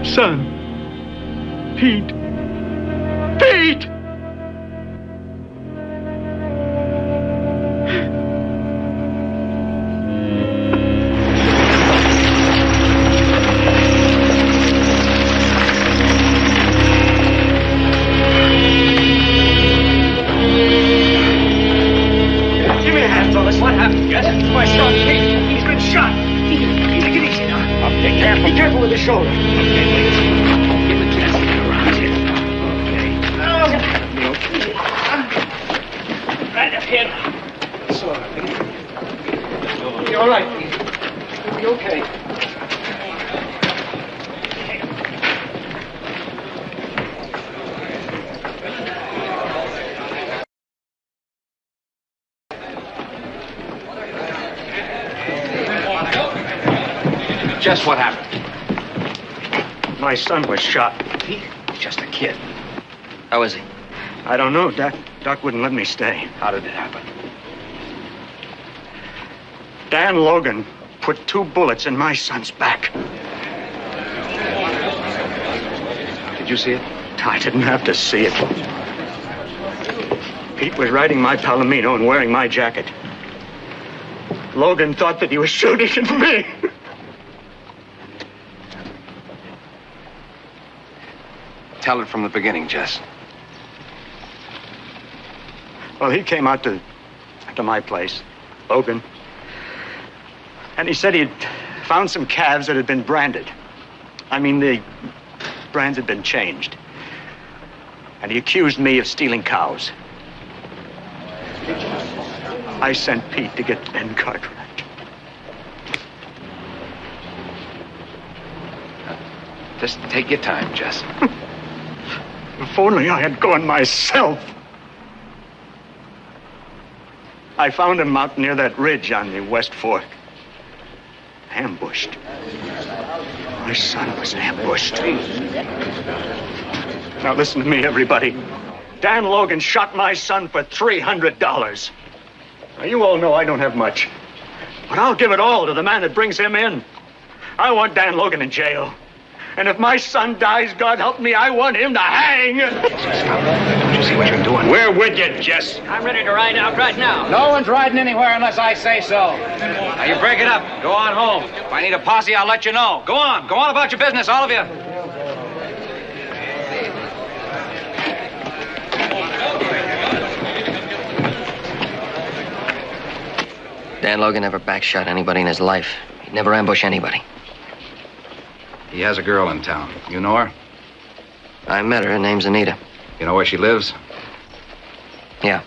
Son. Pete. Pete! Give me a hand, fellas. What happened? Yes? My son, Pete. He's been shot. Easy, take it easy now. Okay, careful. Be careful with the shoulder. Okay, please. kid. It's all right. You're all right, Pete. You'll be okay. Just what happened? My son was shot. Pete, just a kid. How is he? I don't know. Doc wouldn't let me stay. How did it happen? Dan Logan put 2 bullets in my son's back. Did you see it? I didn't have to see it. Pete was riding my Palomino and wearing my jacket. Logan thought that he was shooting at me. Tell it from the beginning, Jess. Well, he came out to my place, Logan. And he said he'd found some calves that had been branded. I mean, the brands had been changed. And he accused me of stealing cows. I sent Pete to get Ben Cartwright. Just take your time, Jess. If only I had gone myself. I found him out near that ridge on the West Fork. Ambushed. My son was ambushed. Now listen to me, everybody. Dan Logan shot my son for $300. Now, you all know I don't have much. But I'll give it all to the man that brings him in. I want Dan Logan in jail. And if my son dies, God help me, I want him to hang. Don't you see what you're doing? We're with you, Jess. I'm ready to ride out right now. No one's riding anywhere unless I say so. Now, you break it up. Go on home. If I need a posse, I'll let you know. Go on. Go on about your business, all of you. Dan Logan never backshot anybody in his life. He'd never ambush anybody. He has a girl in town. You know her? I met her. Her name's Anita. You know where she lives? Yeah.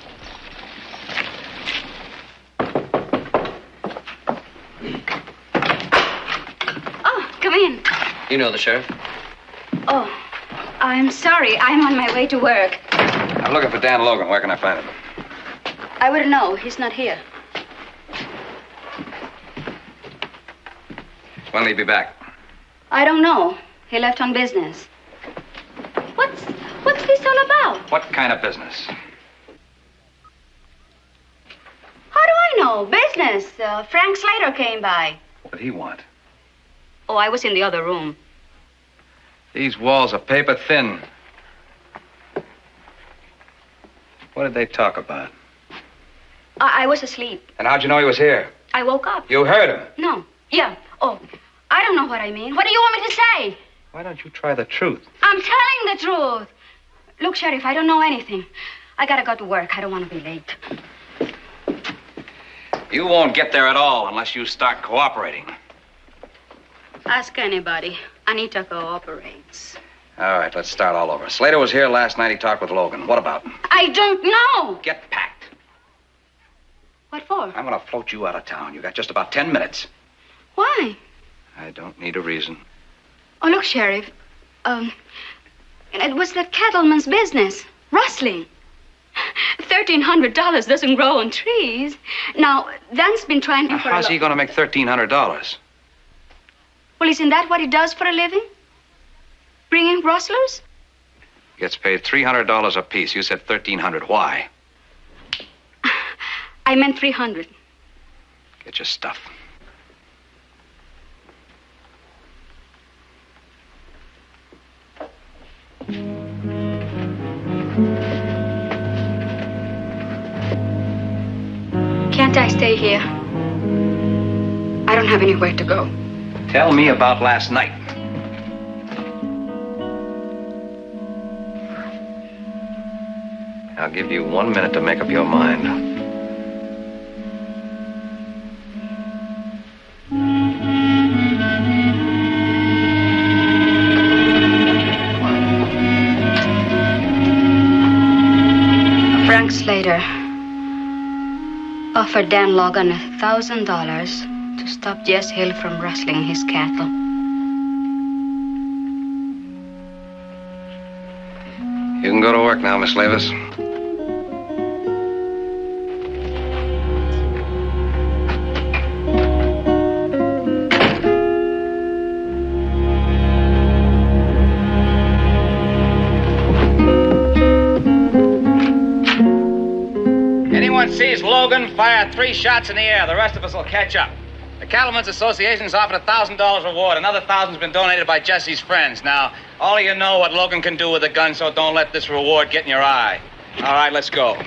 Oh, come in. You know the sheriff? Oh, I'm sorry. I'm on my way to work. I'm looking for Dan Logan. Where can I find him? I wouldn't know. He's not here. When'll he be back? I don't know. He left on business. What's this all about? What kind of business? How do I know? Business. Frank Slater came by. What did he want? Oh, I was in the other room. These walls are paper thin. What did they talk about? I was asleep. And how'd you know he was here? I woke up. You heard him. No. Yeah. Oh, I don't know what I mean. What do you want me to say? Why don't you try the truth? I'm telling the truth. Look, Sheriff, I don't know anything. I gotta go to work. I don't want to be late. You won't get there at all unless you start cooperating. Ask anybody. Anita cooperates. All right, let's start all over. Slater was here last night. He talked with Logan. What about? I don't know. Get packed. What for? I'm going to float you out of town. You got just about 10 minutes. Why? I don't need a reason. Oh, look, Sheriff. It was that cattleman's business. Rustling. $1,300 doesn't grow on trees. Now, Dan's been trying to... How's he going to make $1,300? Well, isn't that what he does for a living? Bringing rustlers? Gets paid $300 apiece. You said $1,300. Why? I meant 300. Get your stuff. Can't I stay here? I don't have anywhere to go. Tell me about last night. I'll give you 1 minute to make up your mind. Frank Slater. offered Dan Logan $1,000 to stop Jess Hill from rustling his cattle. You can go to work now, Miss Levis. Anyone sees Logan, fire 3 shots in the air. The rest of us will catch up. The Cattlemen's Association's offered $1,000 reward. Another $1,000's been donated by Jesse's friends. Now, all of you know what Logan can do with a gun, so don't let this reward get in your eye. All right, let's go.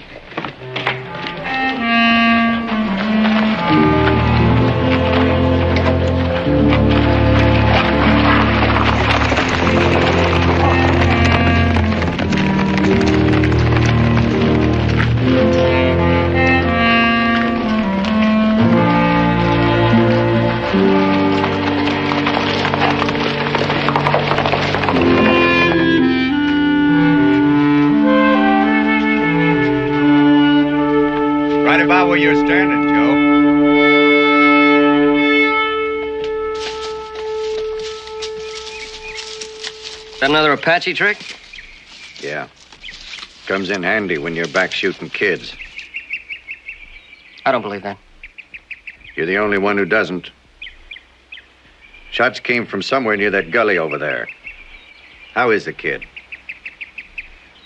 Right about where you're standing, Joe. That another Apache trick? Yeah. Comes in handy when you're back shooting kids. I don't believe that. You're the only one who doesn't. Shots came from somewhere near that gully over there. How is the kid?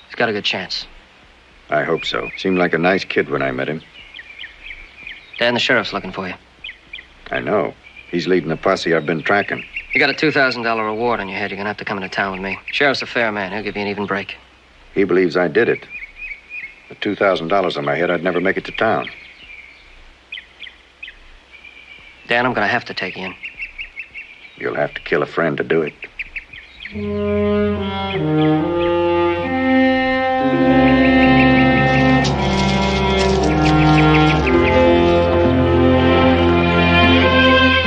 He's got a good chance. I hope so. Seemed like a nice kid when I met him. Dan, the sheriff's looking for you. I know. He's leading the posse I've been tracking. You got a $2,000 reward on your head. You're gonna have to come into town with me. Sheriff's a fair man. He'll give you an even break. He believes I did it. With $2,000 on my head, I'd never make it to town. Dan, I'm gonna have to take you in. You'll have to kill a friend to do it.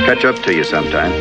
Catch up to you sometime.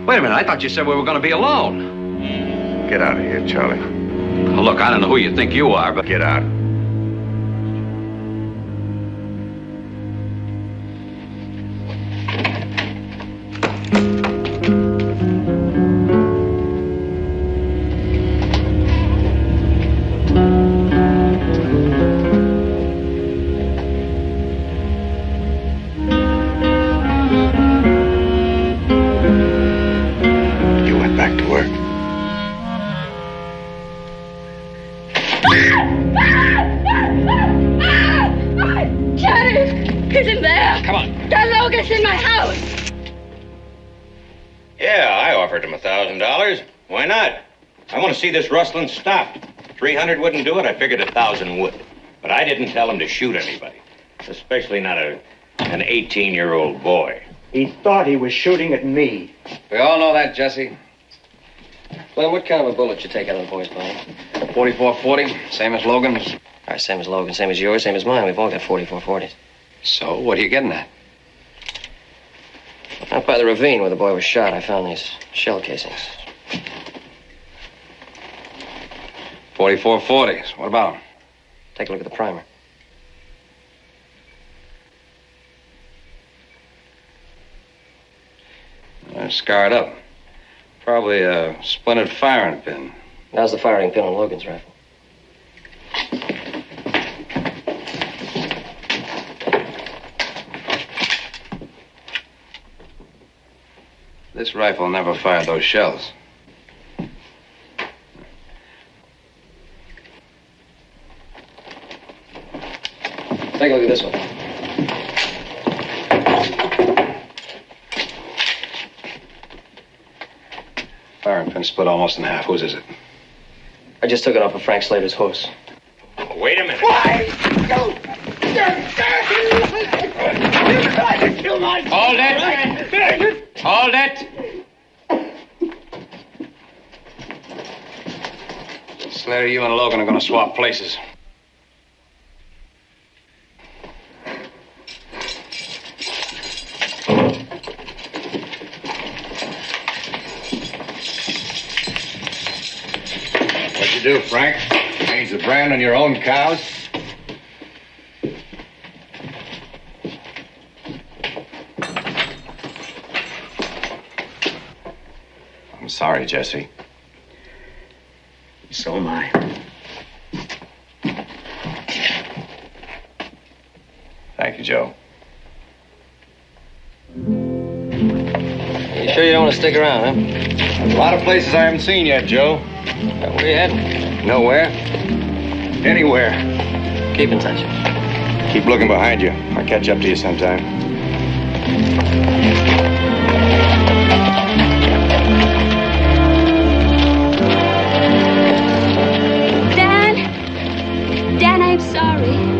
Wait a minute, I thought you said we were going to be alone. Get out of here, Charlie. Well, look, I don't know who you think you are, but... Get out. See this rustling stopped. 300 wouldn't do it. I figured 1,000 would. But I didn't tell him to shoot anybody. Especially not a An 18-year-old boy. He thought he was shooting at me. We all know that, Jesse. Glenn, what kind of a bullet you take out of the boy's body? 44-40, same as Logan's. All right, same as Logan, same as yours, same as mine. We've all got 44-40s. So, what are you getting at? Out by the ravine where the boy was shot, I found these shell casings. 44-40s. What about them? Take a look at the primer. They're scarred up. Probably a splintered firing pin. Now's the firing pin on Logan's rifle. This rifle never fired those shells. Take a look at this one. Firing pin split almost in half. Whose is it? I just took it off of Frank Slater's horse. Wait a minute. Hold it! Hold it! Slater, you and Logan are going to swap places. What'd you do, Frank? Change the brand on your own cows? I'm sorry, Jesse. So am I. Thank you, Joe. You sure you don't want to stick around, huh? A lot of places I haven't seen yet, Joe. Where are you heading? Nowhere. Anywhere. Keep in touch. Keep looking behind you. I'll catch up to you sometime. Dan, I'm sorry.